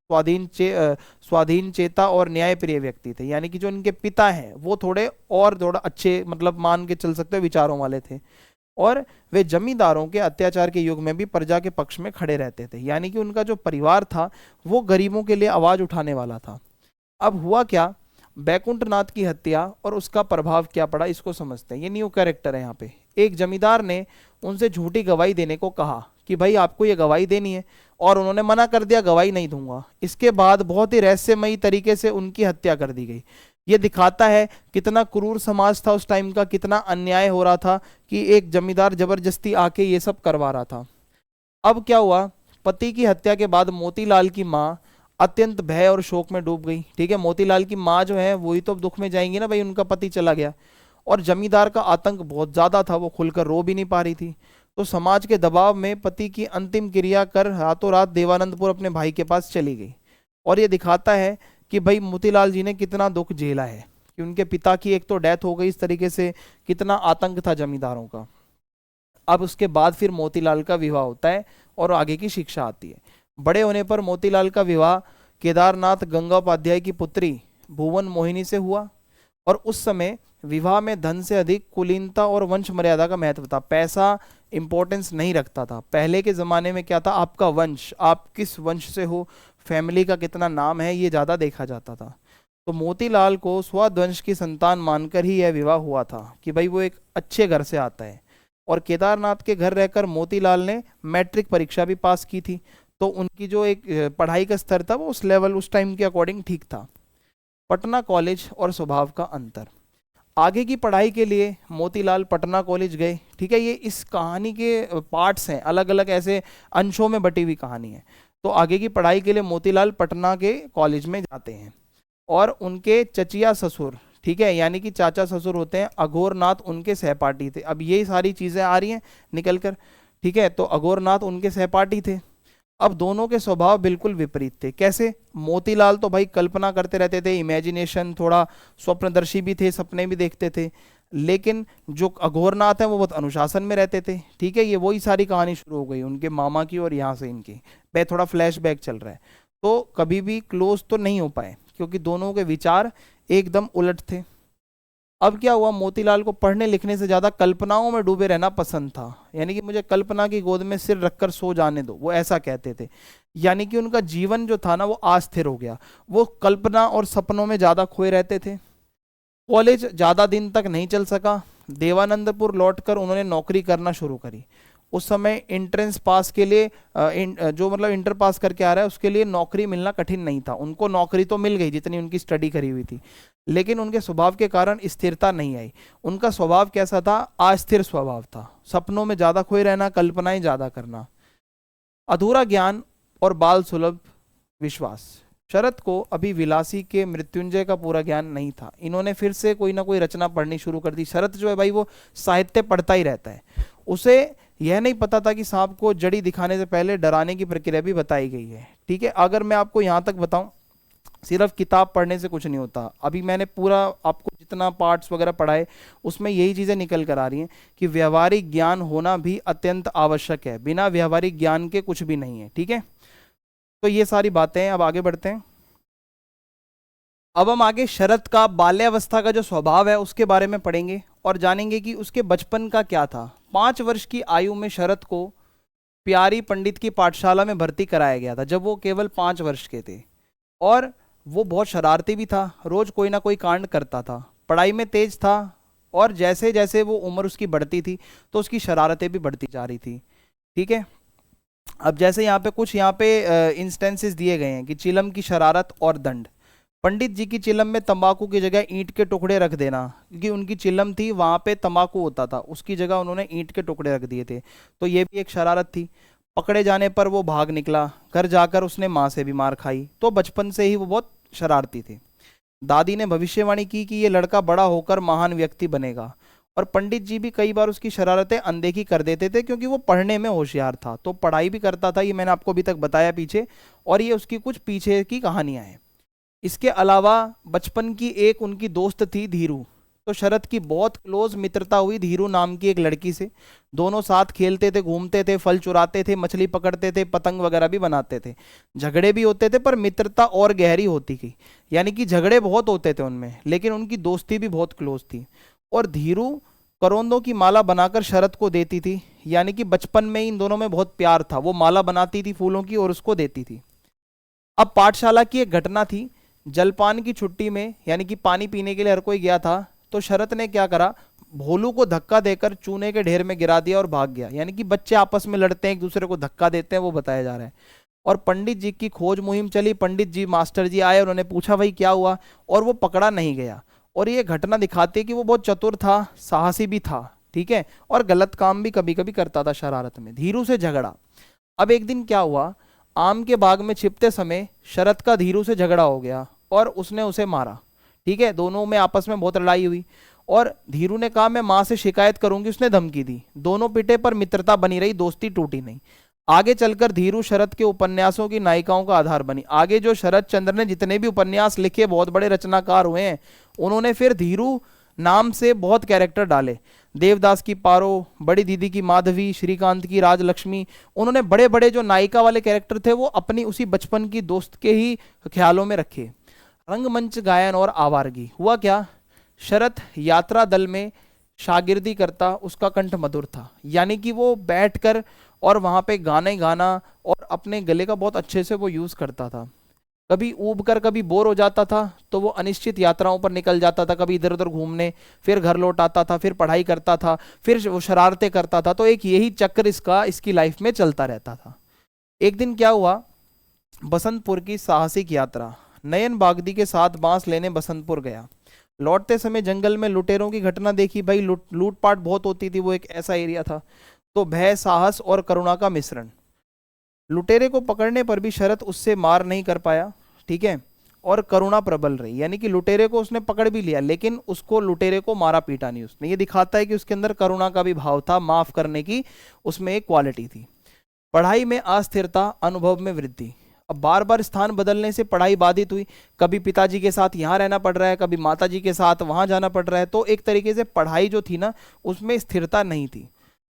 Speaker 1: स्वाधीन चेता और न्यायप्रिय व्यक्ति थे। यानी कि जो इनके पिता हैं वो थोड़ा अच्छे, मतलब मान के चल सकते विचारों वाले थे और वे जमींदारों के अत्याचार के युग में भी प्रजा के पक्ष में खड़े रहते थे। यानी कि उनका जो परिवार था वो गरीबों के लिए आवाज उठाने वाला था। अब हुआ क्या, बैकुंठ नाथ की हत्या और उसका प्रभाव क्या पड़ा इसको समझते हैं। ये न्यू कैरेक्टर है यहाँ पे। एक जमींदार ने उनसे झूठी गवाही देने को कहा कि भाई आपको ये गवाही देनी है, और उन्होंने मना कर दिया, गवाही नहीं दूंगा। इसके बाद बहुत ही रहस्यमयी तरीके से उनकी हत्या कर दी गई। ये दिखाता है कितना क्रूर समाज था उस टाइम का, कितना अन्याय हो रहा था कि एक जमींदार जबरदस्ती आके ये सब करवा रहा था। अब क्या हुआ, पति की हत्या के बाद मोतीलाल की माँ अत्यंत भय और शोक में डूब गई। ठीक है, मोतीलाल की माँ जो है वही तो दुख में जाएंगी ना, भाई उनका पति चला गया। और जमींदार का आतंक बहुत ज्यादा था, वो खुलकर रो भी नहीं पा रही थी। तो समाज के दबाव में पति की अंतिम क्रिया कर रातों रात देवानंदपुर अपने भाई के पास चली गई। और ये दिखाता है कि भाई मोतीलाल जी ने कितना दुख झेला है कि उनके पिता की एक तो डेथ हो गई इस तरीके से, कितना आतंक था जमींदारों का। अब उसके बाद फिर मोतीलाल का विवाह होता है और आगे की शिक्षा आती है। बड़े होने पर मोतीलाल का विवाह केदारनाथ गंगोपाध्याय की पुत्री भुवन मोहिनी से हुआ और उस समय विवाह में धन से अधिक कुलीनता और वंश मर्यादा का महत्व था। पैसा इंपॉर्टेंस नहीं रखता था। पहले के जमाने में क्या था, आपका वंश, आप किस वंश से हो, फैमिली का कितना नाम है, ये ज्यादा देखा जाता था। तो मोतीलाल को स्ववंश की संतान मानकर ही यह विवाह हुआ था कि भाई वो एक अच्छे घर से आता है। और केदारनाथ के घर रहकर मोतीलाल ने मैट्रिक परीक्षा भी पास की थी, तो उनकी जो एक पढ़ाई का स्तर था वो उस लेवल, उस टाइम के अकॉर्डिंग ठीक था। पटना कॉलेज और स्वभाव का अंतर। आगे की पढ़ाई के लिए मोतीलाल पटना कॉलेज गए। ठीक है, ये इस कहानी के पार्ट्स हैं, अलग अलग ऐसे अंशों में बटी हुई कहानी है। तो आगे की पढ़ाई के लिए मोतीलाल पटना के कॉलेज में जाते हैं और उनके चचिया ससुर, ठीक है, यानी कि चाचा ससुर होते हैं अघोरनाथ, उनके सहपाठी थे। अब ये सारी चीजें आ रही हैं निकल कर, ठीक है। तो अघोरनाथ उनके सहपाठी थे। अब दोनों के स्वभाव बिल्कुल विपरीत थे। कैसे, मोतीलाल तो भाई कल्पना करते रहते थे, इमेजिनेशन, थोड़ा स्वप्नदर्शी भी थे, सपने भी देखते थे। लेकिन जो अघोरनाथ है वो बहुत अनुशासन में रहते थे। ठीक है, ये वही सारी कहानी शुरू हो गई उनके मामा की और यहाँ से इनकी, पे थोड़ा फ्लैशबैक चल रहा है। तो कभी भी क्लोज तो नहीं हो पाए क्योंकि दोनों के विचार एकदम उलट थे। अब क्या हुआ, मोतीलाल को पढ़ने लिखने से ज्यादा कल्पनाओं में डूबे रहना पसंद था। यानी कि मुझे कल्पना की गोद में सिर रखकर सो जाने दो, वो ऐसा कहते थे। यानी कि उनका जीवन जो था ना वो अस्थिर हो गया, वो कल्पना और सपनों में ज्यादा खोए रहते थे। कॉलेज ज्यादा दिन तक नहीं चल सका। देवानंदपुर लौटकर उन्होंने नौकरी करना शुरू करी। उस समय एंट्रेंस पास के लिए जो मतलब इंटर पास करके आ रहा है उसके लिए नौकरी मिलना कठिन नहीं था। उनको नौकरी तो मिल गई जितनी उनकी स्टडी करी हुई थी, लेकिन उनके स्वभाव के कारण स्थिरता नहीं आई। उनका स्वभाव कैसा था, अस्थिर स्वभाव था, सपनों में ज्यादा खोए रहना, कल्पनाएं ज्यादा करना, अधूरा ज्ञान और बाल सुलभ विश्वास। शरद को अभी विलासी के मृत्युंजय का पूरा ज्ञान नहीं था। इन्होंने फिर से कोई ना कोई रचना पढ़नी शुरू कर दी। शरद जो है भाई वो साहित्य पढ़ता ही रहता है। उसे यह नहीं पता था कि सांप को जड़ी दिखाने से पहले डराने की प्रक्रिया भी बताई गई है। ठीक है, अगर मैं आपको यहां तक बताऊं, सिर्फ किताब पढ़ने से कुछ नहीं होता। अभी मैंने पूरा आपको जितना पार्ट्स वगैरह पढ़ाए उसमें यही चीजें निकल कर आ रही हैं कि व्यवहारिक ज्ञान होना भी अत्यंत आवश्यक है। बिना व्यवहारिक ज्ञान के कुछ भी नहीं है। ठीक है, तो ये सारी बातें हैं। अब आगे बढ़ते हैं। अब हम आगे शरद का बाल्यावस्था का जो स्वभाव है उसके बारे में पढ़ेंगे और जानेंगे कि उसके बचपन का क्या था। 5 वर्ष की आयु में शरद को प्यारी पंडित की पाठशाला में भर्ती कराया गया था, जब वो केवल 5 वर्ष के थे। और वो बहुत शरारती भी था, रोज कोई ना कोई कांड करता था, पढ़ाई में तेज था और जैसे जैसे वो उम्र उसकी बढ़ती थी तो उसकी शरारतें भी बढ़ती जा रही थी। ठीक है, अब जैसे यहाँ पे कुछ इंस्टेंसेस दिए गए हैं कि चिलम की शरारत और दंड। पंडित जी की चिलम में तंबाकू की जगह ईंट के टुकड़े रख देना, क्योंकि उनकी चिलम थी वहां पे तंबाकू होता था, उसकी जगह उन्होंने ईंट के टुकड़े रख दिए थे। तो ये भी एक शरारत थी। पकड़े जाने पर वो भाग निकला, घर जाकर उसने माँ से भी मार खाई। तो बचपन से ही वो बहुत शरारती थे। दादी ने भविष्यवाणी की कि ये लड़का बड़ा होकर महान व्यक्ति बनेगा। और पंडित जी भी कई बार उसकी शरारतें अनदेखी कर देते थे, क्योंकि वो पढ़ने में होशियार था, तो पढ़ाई भी करता था, ये मैंने आपको अभी तक बताया पीछे। और ये उसकी कुछ पीछे की कहानियां हैं। इसके अलावा बचपन की एक उनकी दोस्त थी धीरू। तो शरद की बहुत क्लोज मित्रता हुई धीरू नाम की एक लड़की से। दोनों साथ खेलते थे, घूमते थे, फल चुराते थे, मछली पकड़ते थे, पतंग वगैरह भी बनाते थे। झगड़े भी होते थे, पर मित्रता और गहरी होती गई। यानी कि झगड़े बहुत होते थे उनमें, लेकिन उनकी दोस्ती भी बहुत क्लोज थी। और धीरू करौंदों की माला बनाकर शरद को देती थी। यानी कि बचपन में इन दोनों में बहुत प्यार था। वो माला बनाती थी फूलों की और उसको देती थी। अब पाठशाला की एक घटना थी। जलपान की छुट्टी में, यानी कि पानी पीने के लिए हर कोई गया था, तो शरत ने क्या करा, भोलू को धक्का देकर चूने के ढेर में गिरा दिया और भाग गया। यानी कि बच्चे आपस में लड़ते हैं, एक दूसरे को धक्का देते हैं, वो बताया जा रहा है। और पंडित जी की खोज मुहिम चली। पंडित जी, मास्टर जी आए, उन्होंने पूछा भाई क्या हुआ, और वो पकड़ा नहीं गया। और ये घटना दिखाती है कि वो बहुत चतुर था, साहसी भी था, ठीक है, और गलत काम भी कभी कभी करता था शरारत में। धीरू से झगड़ा। अब एक दिन क्या हुआ, आम के बाग में छिपते समय शरद का धीरू से झगड़ा हो गया और उसने उसे मारा। ठीक है, दोनों में आपस में बहुत लड़ाई हुई और धीरू ने कहा मैं माँ से शिकायत करूंगी, उसने धमकी दी। दोनों पिटे, पर मित्रता बनी रही, दोस्ती टूटी नहीं। आगे चलकर धीरू शरद के उपन्यासों की नायिकाओं का आधार बनी। आगे जो शरद चंद्र ने जितने भी उपन्यास लिखे, बहुत बड़े रचनाकार हुए हैं, उन्होंने फिर धीरू नाम से बहुत कैरेक्टर डाले। देवदास की पारो, बड़ी दीदी की माधवी, श्रीकांत की राजलक्ष्मी, उन्होंने बड़े बड़े जो नायिका वाले कैरेक्टर थे वो अपनी उसी बचपन की दोस्त के ही ख्यालों में रखे। रंगमंच, गायन और आवारगी। हुआ क्या, शरद यात्रा दल में शागिर्दी करता, उसका कंठ मधुर था। यानी कि वो बैठकर और वहां पे गाने गाना और अपने गले का बहुत अच्छे से वो यूज करता था। कभी ऊब कर, कभी बोर हो जाता था तो वो अनिश्चित यात्राओं पर निकल जाता था, कभी इधर उधर घूमने, फिर घर लौट आता था, फिर पढ़ाई करता था, फिर वो शरारतें करता था। तो एक यही चक्र इसकी लाइफ में चलता रहता था। एक दिन क्या हुआ, बसंतपुर की साहसिक यात्रा। नयन बागदी के साथ बांस लेने बसंतपुर गया। लौटते समय जंगल में लुटेरों की घटना देखी। भाई लूटपाट बहुत होती थी, वो एक ऐसा एरिया था। तो भय, साहस और करुणा का मिश्रण। लुटेरे को पकड़ने पर भी शरद उससे मार नहीं कर पाया, ठीक है, और करुणा प्रबल रही। यानी कि लुटेरे को उसने पकड़ भी लिया, लेकिन उसको लुटेरे को मारा पीटा नहीं उसने। ये दिखाता है कि उसके अंदर करुणा का भी भाव था, माफ करने की उसमें एक क्वालिटी थी। पढ़ाई में अस्थिरता, अनुभव में वृद्धि। अब बार बार स्थान बदलने से पढ़ाई बाधित हुई। कभी पिताजी के साथ यहाँ रहना पड़ रहा है, कभी माताजी के साथ वहां जाना पड़ रहा है। तो एक तरीके से पढ़ाई जो थी ना, उसमें स्थिरता नहीं थी।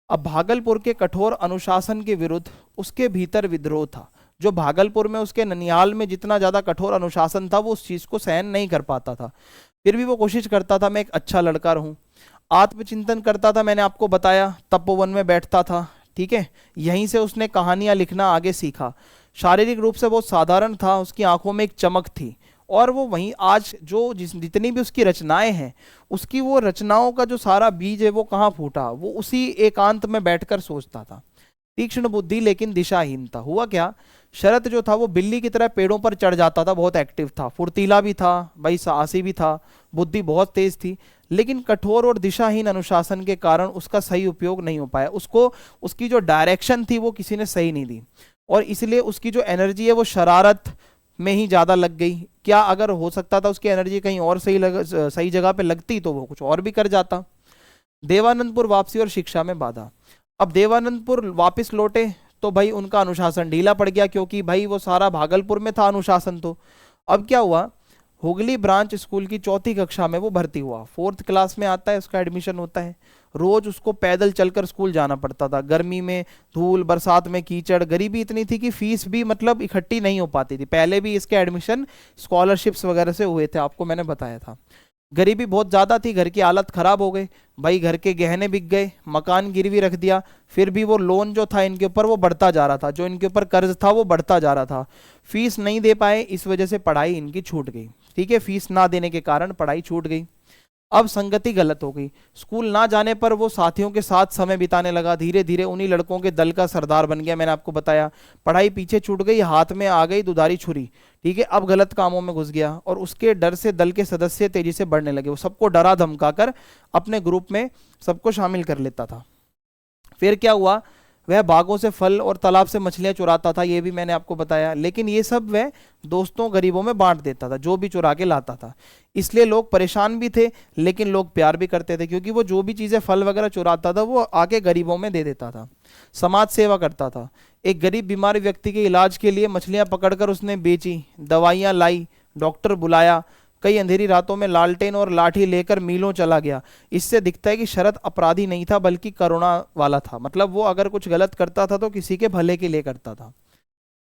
Speaker 1: अब भागलपुर के कठोर अनुशासन के विरुद्ध उसके भीतर विद्रोह था। जो भागलपुर में, उसके ननिहाल में जितना ज्यादा कठोर अनुशासन था, वो उस चीज को सहन नहीं कर पाता था। फिर भी वो कोशिश करता था मैं एक अच्छा लड़का रहूं। आत्मचिंतन करता था, मैंने आपको बताया, तपोवन में बैठता था, ठीक है। यहीं से उसने कहानियां लिखना आगे सीखा। शारीरिक रूप से बहुत साधारण था, उसकी आंखों में एक चमक थी। और वो वहीं आज जो जितनी भी उसकी रचनाएं हैं, उसकी वो रचनाओं का जो सारा बीज है वो कहाँ फूटा, वो उसी एकांत में बैठकर सोचता था। तीक्ष्ण बुद्धि लेकिन दिशाहीन था। हुआ क्या, शरद जो था वो बिल्ली की तरह पेड़ों पर चढ़ जाता था, बहुत एक्टिव था, फुर्तीला भी था, भाई साहसी भी था, बुद्धि बहुत तेज थी। लेकिन कठोर और दिशाहीन अनुशासन के कारण उसका सही उपयोग नहीं हो पाया। उसको उसकी जो डायरेक्शन थी वो किसी ने सही नहीं दी, और इसलिए उसकी जो एनर्जी है वो शरारत में ही ज्यादा लग गई। क्या अगर हो सकता था उसकी एनर्जी कहीं और सही जगह पे लगती तो वो कुछ और भी कर जाता। देवानंदपुर वापसी और शिक्षा में बाधा। अब देवानंदपुर वापस लौटे तो भाई उनका अनुशासन ढीला पड़ गया, क्योंकि भाई वो सारा भागलपुर में था अनुशासन। तो अब क्या हुआ, हुगली ब्रांच स्कूल की 4th कक्षा में वो भर्ती हुआ। 4th क्लास में आता है, उसका एडमिशन होता है। रोज उसको पैदल चलकर स्कूल जाना पड़ता था, गर्मी में धूल, बरसात में कीचड़। गरीबी इतनी थी कि फीस भी मतलब इकट्ठी नहीं हो पाती थी। पहले भी इसके एडमिशन स्कॉलरशिप्स वगैरह से हुए थे, आपको मैंने बताया था। गरीबी बहुत ज़्यादा थी, घर की हालत ख़राब हो गई। भाई घर के गहने बिक गए, मकान गिरवी रख दिया। फिर भी वो लोन जो था इनके ऊपर वो बढ़ता जा रहा था, जो इनके ऊपर कर्ज था वो बढ़ता जा रहा था। फीस नहीं दे पाए, इस वजह से पढ़ाई इनकी छूट गई, ठीक है। फीस ना देने के कारण पढ़ाई छूट गई। अब संगति गलत हो गई, स्कूल ना जाने पर वो साथियों के साथ समय बिताने लगा, धीरे धीरे उन्हीं लड़कों के दल का सरदार बन गया। मैंने आपको बताया, पढ़ाई पीछे छूट गई, हाथ में आ गई दुधारी छुरी, ठीक है। अब गलत कामों में घुस गया और उसके डर से दल के सदस्य तेजी से बढ़ने लगे। वो सबको डरा धमका कर अपने ग्रुप में सबको शामिल कर लेता था। फिर क्या हुआ, वह बागों से फल और तालाब से मछलियां चुराता था, ये भी मैंने आपको बताया। लेकिन ये सब वह दोस्तों गरीबों में बांट देता था, जो भी चुरा के लाता था। इसलिए लोग परेशान भी थे, लेकिन लोग प्यार भी करते थे, क्योंकि वो जो भी चीजें फल वगैरह चुराता था वो आके गरीबों में दे देता था। समाज सेवा करता था। एक गरीब बीमार व्यक्ति के इलाज के लिए मछलियां पकड़कर उसने बेची, दवाइयां लाई, डॉक्टर बुलाया। कई अंधेरी रातों में लालटेन और लाठी लेकर मीलों चला गया। इससे दिखता है कि शरद अपराधी नहीं था, बल्कि करुणा वाला था। मतलब वो अगर कुछ गलत करता था तो किसी के भले के लिए करता था।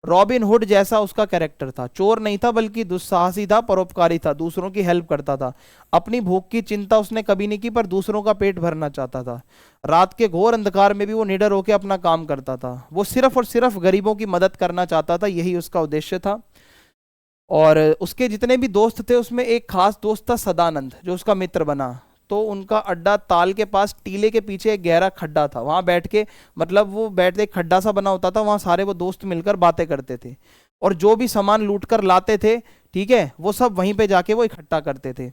Speaker 1: रॉबिन हुड जैसा उसका कैरेक्टर था। चोर नहीं था, बल्कि दुस्साहसी था, परोपकारी था, दूसरों की हेल्प करता था। अपनी भूख की चिंता उसने कभी नहीं की, पर दूसरों का पेट भरना चाहता था। रात के घोर अंधकार में भी वो निडर होकर अपना काम करता था। वो सिर्फ और सिर्फ गरीबों की मदद करना चाहता था, यही उसका उद्देश्य था। और उसके जितने भी दोस्त थे उसमें एक खास दोस्त था सदानंद, जो उसका मित्र बना। तो उनका अड्डा ताल के पास टीले के पीछे एक गहरा खड्डा था, वहां बैठ के, मतलब वो बैठते, एक खड्डा सा बना होता था, वहां सारे वो दोस्त मिलकर बातें करते थे। और जो भी सामान लूट कर लाते थे, ठीक है, वो सब वहीं पे जाके वो इकट्ठा करते थे।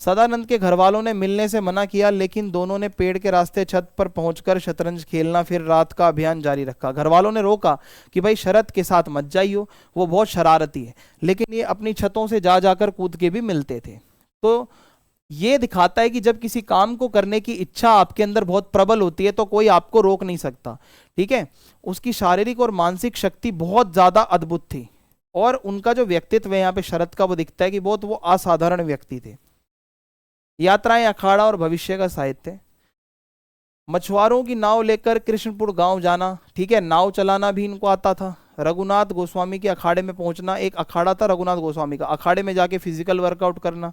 Speaker 1: सदानंद के घर वालों ने मिलने से मना किया, लेकिन दोनों ने पेड़ के रास्ते छत पर पहुंचकर शतरंज खेलना फिर रात का अभियान जारी रखा। घर वालों ने रोका कि भाई शरद के साथ मत जाइयो, वो बहुत शरारती है, लेकिन ये अपनी छतों से जा जाकर कूद के भी मिलते थे। तो ये दिखाता है कि जब किसी काम को करने की इच्छा आपके अंदर बहुत प्रबल होती है तो कोई आपको रोक नहीं सकता, ठीक है। उसकी शारीरिक और मानसिक शक्ति बहुत ज्यादा अद्भुत थी। और उनका जो व्यक्तित्व है यहाँ पे शरद का, वो दिखता है कि बहुत वो असाधारण व्यक्ति थे। यात्राएं, अखाड़ा और भविष्य का साहित्य। मछुआरों की नाव लेकर कृष्णपुर गांव जाना, ठीक है, नाव चलाना भी इनको आता था। रघुनाथ गोस्वामी के अखाड़े में पहुंचना, एक अखाड़ा था रघुनाथ गोस्वामी का, अखाड़े में जाके फिजिकल वर्कआउट करना।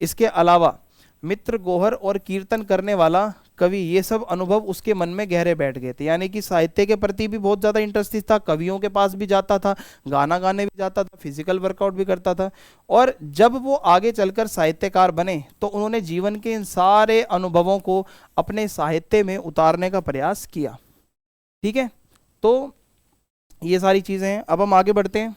Speaker 1: इसके अलावा मित्र, गोहर और कीर्तन करने वाला कवि, ये सब अनुभव उसके मन में गहरे बैठ गए थे। यानी कि साहित्य के प्रति भी बहुत ज्यादा इंटरेस्ट था, कवियों के पास भी जाता था, गाना गाने भी जाता था, फिजिकल वर्कआउट भी करता था। और जब वो आगे चलकर साहित्यकार बने तो उन्होंने जीवन के इन सारे अनुभवों को अपने साहित्य में उतारने का प्रयास किया, ठीक है। तो ये सारी चीजें हैं। अब हम आगे बढ़ते हैं।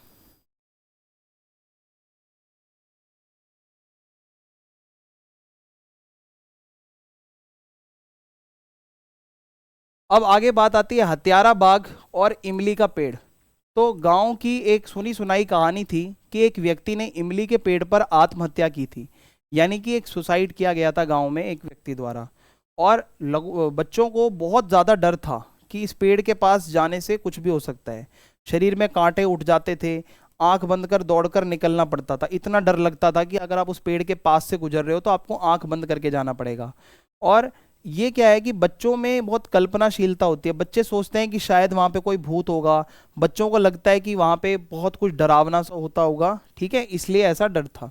Speaker 1: अब आगे बात आती है हत्यारा बाग और इमली का पेड़। तो गांव की एक सुनी सुनाई कहानी थी कि एक व्यक्ति ने इमली के पेड़ पर आत्महत्या की थी। यानी कि एक सुसाइड किया गया था गांव में एक व्यक्ति द्वारा। और बच्चों को बहुत ज़्यादा डर था कि इस पेड़ के पास जाने से कुछ भी हो सकता है। शरीर में कांटे उठ जाते थे, आंख बंद कर दौड़कर निकलना पड़ता था। इतना डर लगता था कि अगर आप उस पेड़ के पास से गुजर रहे हो तो आपको आंख बंद करके जाना पड़ेगा। और ये क्या है कि बच्चों में बहुत कल्पनाशीलता होती है, बच्चे सोचते हैं कि शायद वहां पे कोई भूत होगा, बच्चों को लगता है कि वहां पे बहुत कुछ डरावना सा होता होगा, ठीक है, इसलिए ऐसा डर था।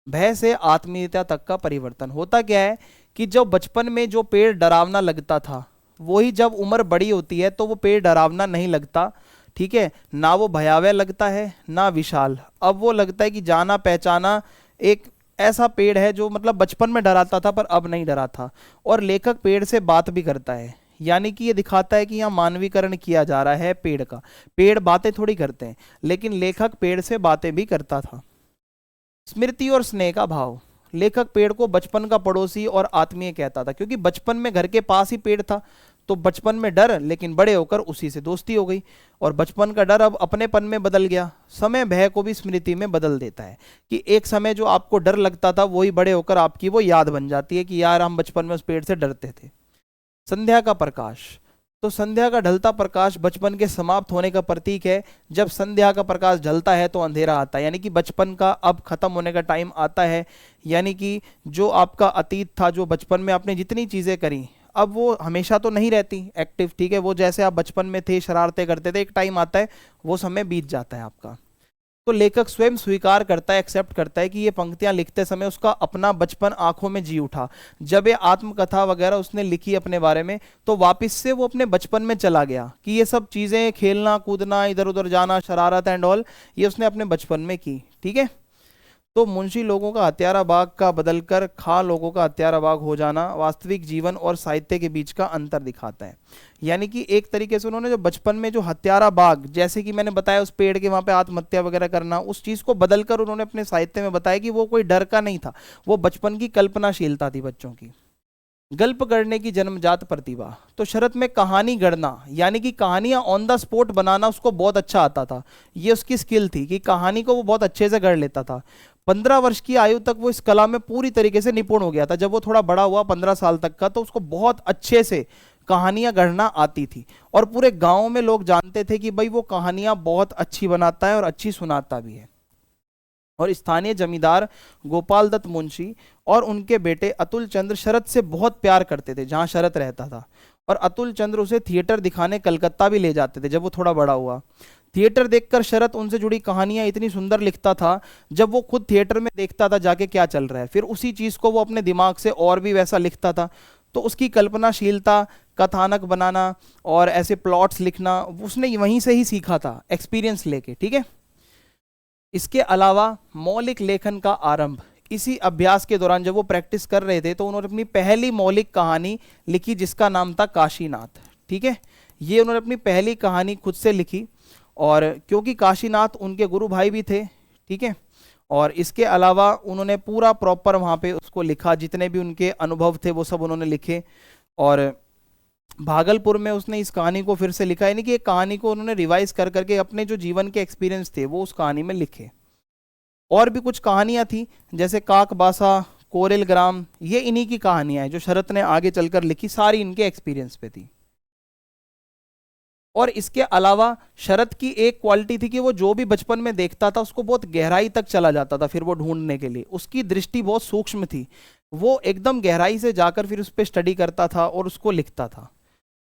Speaker 1: भय से आत्मीयता तक का परिवर्तन होता क्या है कि जो बचपन में जो पेड़ डरावना लगता था, वही जब उम्र बड़ी होती है तो वो पेड़ डरावना नहीं लगता, ठीक है, ना वो भयावह लगता है ना विशाल। अब वो लगता है कि जाना पहचाना एक ऐसा पेड़ है जो मतलब बचपन में डराता था पर अब नहीं डरा था। और लेखक पेड़ से बात भी करता है, यानी कि ये दिखाता है कि यहाँ मानवीकरण किया जा रहा है पेड़ का। पेड़ बातें थोड़ी करते हैं, लेकिन लेखक पेड़ से बातें भी करता था। स्मृति और स्नेह का भाव। लेखक पेड़ को बचपन का पड़ोसी और आत्मीय कहता था, क्योंकि बचपन में घर के पास ही पेड़ था। तो बचपन में डर, लेकिन बड़े होकर उसी से दोस्ती हो गई। और बचपन का डर अब अपनेपन में बदल गया। समय भय को भी स्मृति में बदल देता है कि एक समय जो आपको डर लगता था वही बड़े होकर आपकी वो याद बन जाती है कि यार हम बचपन में उस पेड़ से डरते थे। संध्या का प्रकाश। तो संध्या का ढलता प्रकाश बचपन के समाप्त होने का प्रतीक है। जब संध्या का प्रकाश ढलता है तो अंधेरा आता है, यानी कि बचपन का अब खत्म होने का टाइम आता है। यानी कि जो आपका अतीत था, जो बचपन में आपने जितनी चीजें करी, अब वो हमेशा तो नहीं रहती एक्टिव, ठीक है। वो जैसे आप बचपन में थे, शरारतें करते थे, एक टाइम आता है वो समय बीत जाता है आपका। तो लेखक स्वयं स्वीकार करता है, एक्सेप्ट करता है कि ये पंक्तियां लिखते समय उसका अपना बचपन आंखों में जी उठा। जब ये आत्मकथा वगैरह उसने लिखी अपने बारे में, तो वापस से वो अपने बचपन में चला गया कि ये सब चीजें, खेलना कूदना, इधर उधर जाना, शरारत एंड ऑल, ये उसने अपने बचपन में की, ठीक है। तो मुंशी लोगों का हत्यारा बाग का बदलकर खां लोगों का हत्यारा बाग हो जाना वास्तविक जीवन और साहित्य के बीच का अंतर दिखाता है। यानी कि एक तरीके से उन्होंने जो बचपन में जो हत्यारा बाग, जैसे कि मैंने बताया उस पेड़ के वहां पे आत्महत्या वगैरह करना, उस चीज को बदलकर उन्होंने अपने साहित्य में बताया कि वो कोई डर का नहीं था, वो बचपन की कल्पनाशीलता थी बच्चों की। गल्प गढ़ने की जन्मजात प्रतिभा। तो शरत में कहानी गढ़ना यानी कि कहानियां ऑन द स्पॉट बनाना उसको बहुत अच्छा आता था। ये उसकी स्किल थी कि कहानी को वो बहुत अच्छे से गढ़ लेता था। 15 वर्ष की आयु तक वो इस कला में पूरी तरीके से निपुण हो गया था। जब वो थोड़ा बड़ा हुआ 15 साल तक का, तो उसको बहुत अच्छे से कहानियां गढ़ना आती थी और पूरे गांव में लोग जानते थे कि भाई वो कहानियां बहुत अच्छी बनाता है और अच्छी सुनाता भी है। और स्थानीय जमींदार गोपाल दत्त मुंशी और उनके बेटे अतुल चंद्र शरत से बहुत प्यार करते थे जहां शरत रहता था। और अतुल चंद्र उसे थिएटर दिखाने कलकत्ता भी ले जाते थे जब वो थोड़ा बड़ा हुआ। थिएटर देखकर शरत उनसे जुड़ी कहानियां इतनी सुंदर लिखता था, जब वो खुद थिएटर में देखता था जाके क्या चल रहा है, फिर उसी चीज को वो अपने दिमाग से और भी वैसा लिखता था। तो उसकी कल्पनाशीलता, कथानक बनाना और ऐसे प्लॉट्स लिखना उसने वहीं से ही सीखा था, एक्सपीरियंस लेके। ठीक है। इसके अलावा मौलिक लेखन का आरंभ इसी अभ्यास के दौरान जब वो प्रैक्टिस कर रहे थे, तो उन्होंने अपनी पहली मौलिक कहानी लिखी जिसका नाम था काशीनाथ। ठीक है। ये उन्होंने अपनी पहली कहानी खुद से लिखी, और क्योंकि काशीनाथ उनके गुरु भाई भी थे। ठीक है। और इसके अलावा उन्होंने पूरा प्रॉपर वहाँ पे उसको लिखा, जितने भी उनके अनुभव थे वो सब उन्होंने लिखे। और भागलपुर में उसने इस कहानी को फिर से लिखा, यानी कि एक कहानी को उन्होंने रिवाइज कर करके अपने जो जीवन के एक्सपीरियंस थे वो उस कहानी में लिखे। और भी कुछ कहानियां थी जैसे काकबासा, कोरेल ग्राम, ये इन्हीं की कहानियां हैं जो शरत ने आगे चलकर लिखी, सारी इनके एक्सपीरियंस पे थी। और इसके अलावा शरत की एक क्वालिटी थी कि वो जो भी बचपन में देखता था उसको बहुत गहराई तक चला जाता था, फिर वो ढूंढने के लिए उसकी दृष्टि बहुत सूक्ष्म थी। वो एकदम गहराई से जाकर फिर उस पर स्टडी करता था और उसको लिखता था।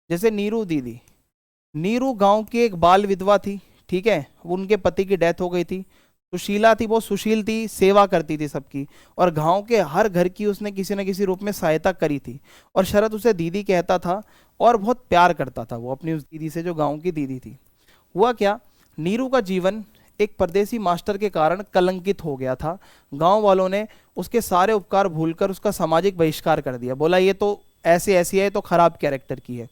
Speaker 1: जैसे नीरू दीदी, नीरू गांव की एक बाल विधवा थी। ठीक है। उनके पति की डेथ हो गई थी। सुशीला थी, बहुत सुशील थी, सेवा करती थी सबकी, और गांव के हर घर की उसने किसी न किसी रूप में सहायता करी थी। और शरत उसे दीदी कहता था और बहुत प्यार करता था वो अपनी उस दीदी से जो गांव की दीदी थी। हुआ क्या, नीरू का जीवन एक परदेसी मास्टर के कारण कलंकित हो गया था। गांव वालों ने उसके सारे उपकार भूलकर उसका सामाजिक बहिष्कार कर दिया। बोला ये तो ऐसे ऐसी है, तो खराब कैरेक्टर की है।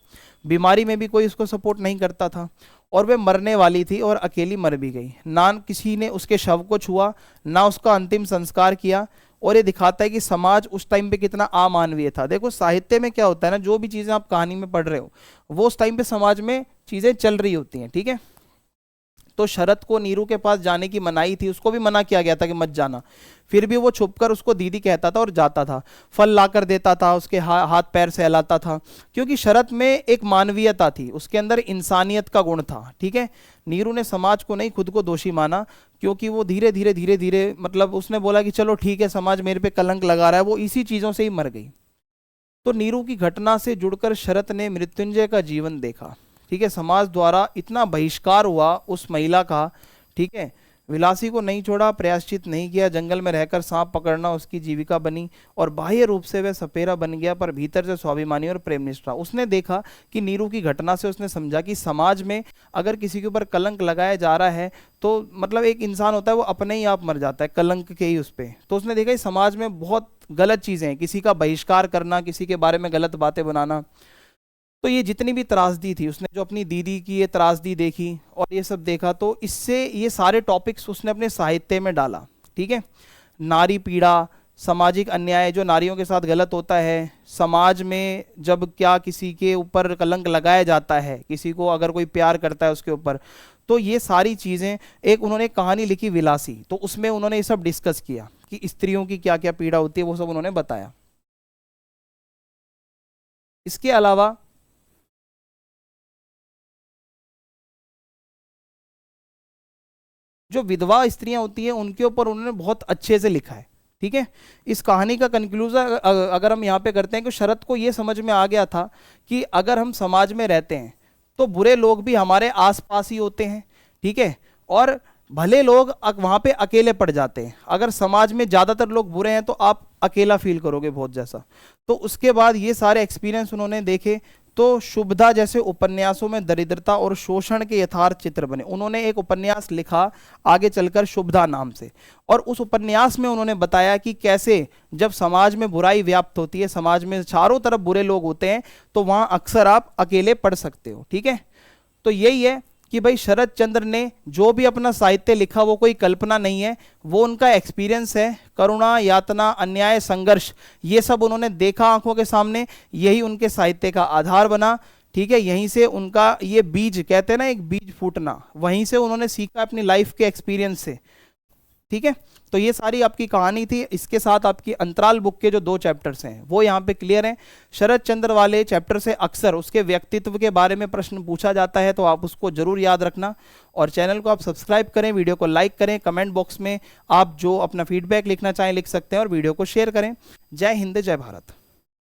Speaker 1: बीमारी में भी कोई उसको सपोर्ट नहीं करता था, और वे मरने वाली थी और अकेली मर भी गई। ना किसी ने उसके शव को छुआ, ना उसका अंतिम संस्कार किया। और ये दिखाता है कि समाज उस टाइम पे कितना अमानवीय था। देखो साहित्य में क्या होता है ना, जो भी चीजें आप कहानी में पढ़ रहे हो वो उस टाइम पे समाज में चीजें चल रही होती हैं। ठीक है। तो शरत को नीरू के पास जाने की मनाही थी, उसको भी मना किया गया था कि मत जाना, फिर भी वो छुपकर उसको दीदी कहता था और जाता था। फल लाकर देता था, उसके हाथ पैर सहलाता था, क्योंकि शरत में एक मानवीयता थी, उसके अंदर इंसानियत का गुण था। ठीक है। नीरू ने समाज को नहीं खुद को दोषी माना, क्योंकि वो धीरे धीरे धीरे धीरे मतलब उसने बोला कि चलो ठीक है समाज मेरे पे कलंक लगा रहा है, वो इसी चीजों से ही मर गई। तो नीरू की घटना से जुड़कर शरत ने मृत्युंजय का जीवन देखा। ठीक है। समाज द्वारा इतना बहिष्कार हुआ उस महिला का। ठीक है। विलासी को नहीं छोड़ा, प्रयाश्चित नहीं किया, जंगल में रहकर सांप पकड़ना उसकी जीविका बनी, और बाह्य रूप से वह सपेरा बन गया पर भीतर से स्वाभिमानी और प्रेमनिष्ठ रहा। उसने देखा कि नीरू की घटना से उसने समझा कि समाज में अगर किसी के ऊपर कलंक लगाया जा रहा है तो मतलब एक इंसान होता है वो अपने ही आप मर जाता है कलंक के ही उस पर। तो उसने देखा इस समाज में बहुत गलत चीज़ें हैं, किसी का बहिष्कार करना, किसी के बारे में गलत बातें बनाना। तो ये जितनी भी त्रासदी थी, उसने जो अपनी दीदी की ये त्रासदी देखी और ये सब देखा, तो इससे ये सारे टॉपिक्स उसने अपने साहित्य में डाला। ठीक है। नारी पीड़ा, सामाजिक अन्याय जो नारियों के साथ गलत होता है, समाज में जब क्या किसी के ऊपर कलंक लगाया जाता है, किसी को अगर कोई प्यार करता है उसके ऊपर, तो ये सारी चीज़ें एक उन्होंने कहानी लिखी विलासी, तो उसमें उन्होंने ये सब डिस्कस किया कि स्त्रियों की क्या क्या पीड़ा होती है, वो सब उन्होंने बताया। इसके अलावा जो विधवा स्त्रियां होती हैं उनके ऊपर उन्होंने बहुत अच्छे से लिखा है। ठीक है। इस कहानी का कंक्लूजन अगर हम यहाँ पे करते हैं कि शरत को ये समझ में आ गया था कि अगर हम समाज में रहते हैं तो बुरे लोग भी हमारे आसपास ही होते हैं। ठीक है। और भले लोग वहां पे अकेले पड़ जाते हैं। अगर समाज में ज्यादातर लोग बुरे हैं तो आप अकेला फील करोगे बहुत जैसा। तो उसके बाद ये सारे एक्सपीरियंस उन्होंने देखे, तो शुभदा जैसे उपन्यासों में दरिद्रता और शोषण के यथार्थ चित्र बने। उन्होंने एक उपन्यास लिखा आगे चलकर शुभदा नाम से, और उस उपन्यास में उन्होंने बताया कि कैसे जब समाज में बुराई व्याप्त होती है, समाज में चारों तरफ बुरे लोग होते हैं, तो वहां अक्सर आप अकेले पढ़ सकते हो। ठीक है, तो यही है कि भाई शरद चंद्र ने जो भी अपना साहित्य लिखा वो कोई कल्पना नहीं है, वो उनका एक्सपीरियंस है। करुणा, यातना, अन्याय, संघर्ष, ये सब उन्होंने देखा आंखों के सामने, यही उनके साहित्य का आधार बना। ठीक है, यहीं से उनका ये बीज, कहते हैं ना एक बीज फूटना, वहीं से उन्होंने सीखा अपनी लाइफ के एक्सपीरियंस से। ठीक है, तो ये सारी आपकी कहानी थी। इसके साथ आपकी अंतराल बुक के जो 2 चैप्टर्स हैं वो यहाँ पे क्लियर हैं। शरद चंद्र वाले चैप्टर से अक्सर उसके व्यक्तित्व के बारे में प्रश्न पूछा जाता है, तो आप उसको जरूर याद रखना। और चैनल को आप सब्सक्राइब करें, वीडियो को लाइक करें, कमेंट बॉक्स में आप जो अपना फीडबैक लिखना चाहें लिख सकते हैं, और वीडियो को शेयर करें। जय हिंद, जय भारत।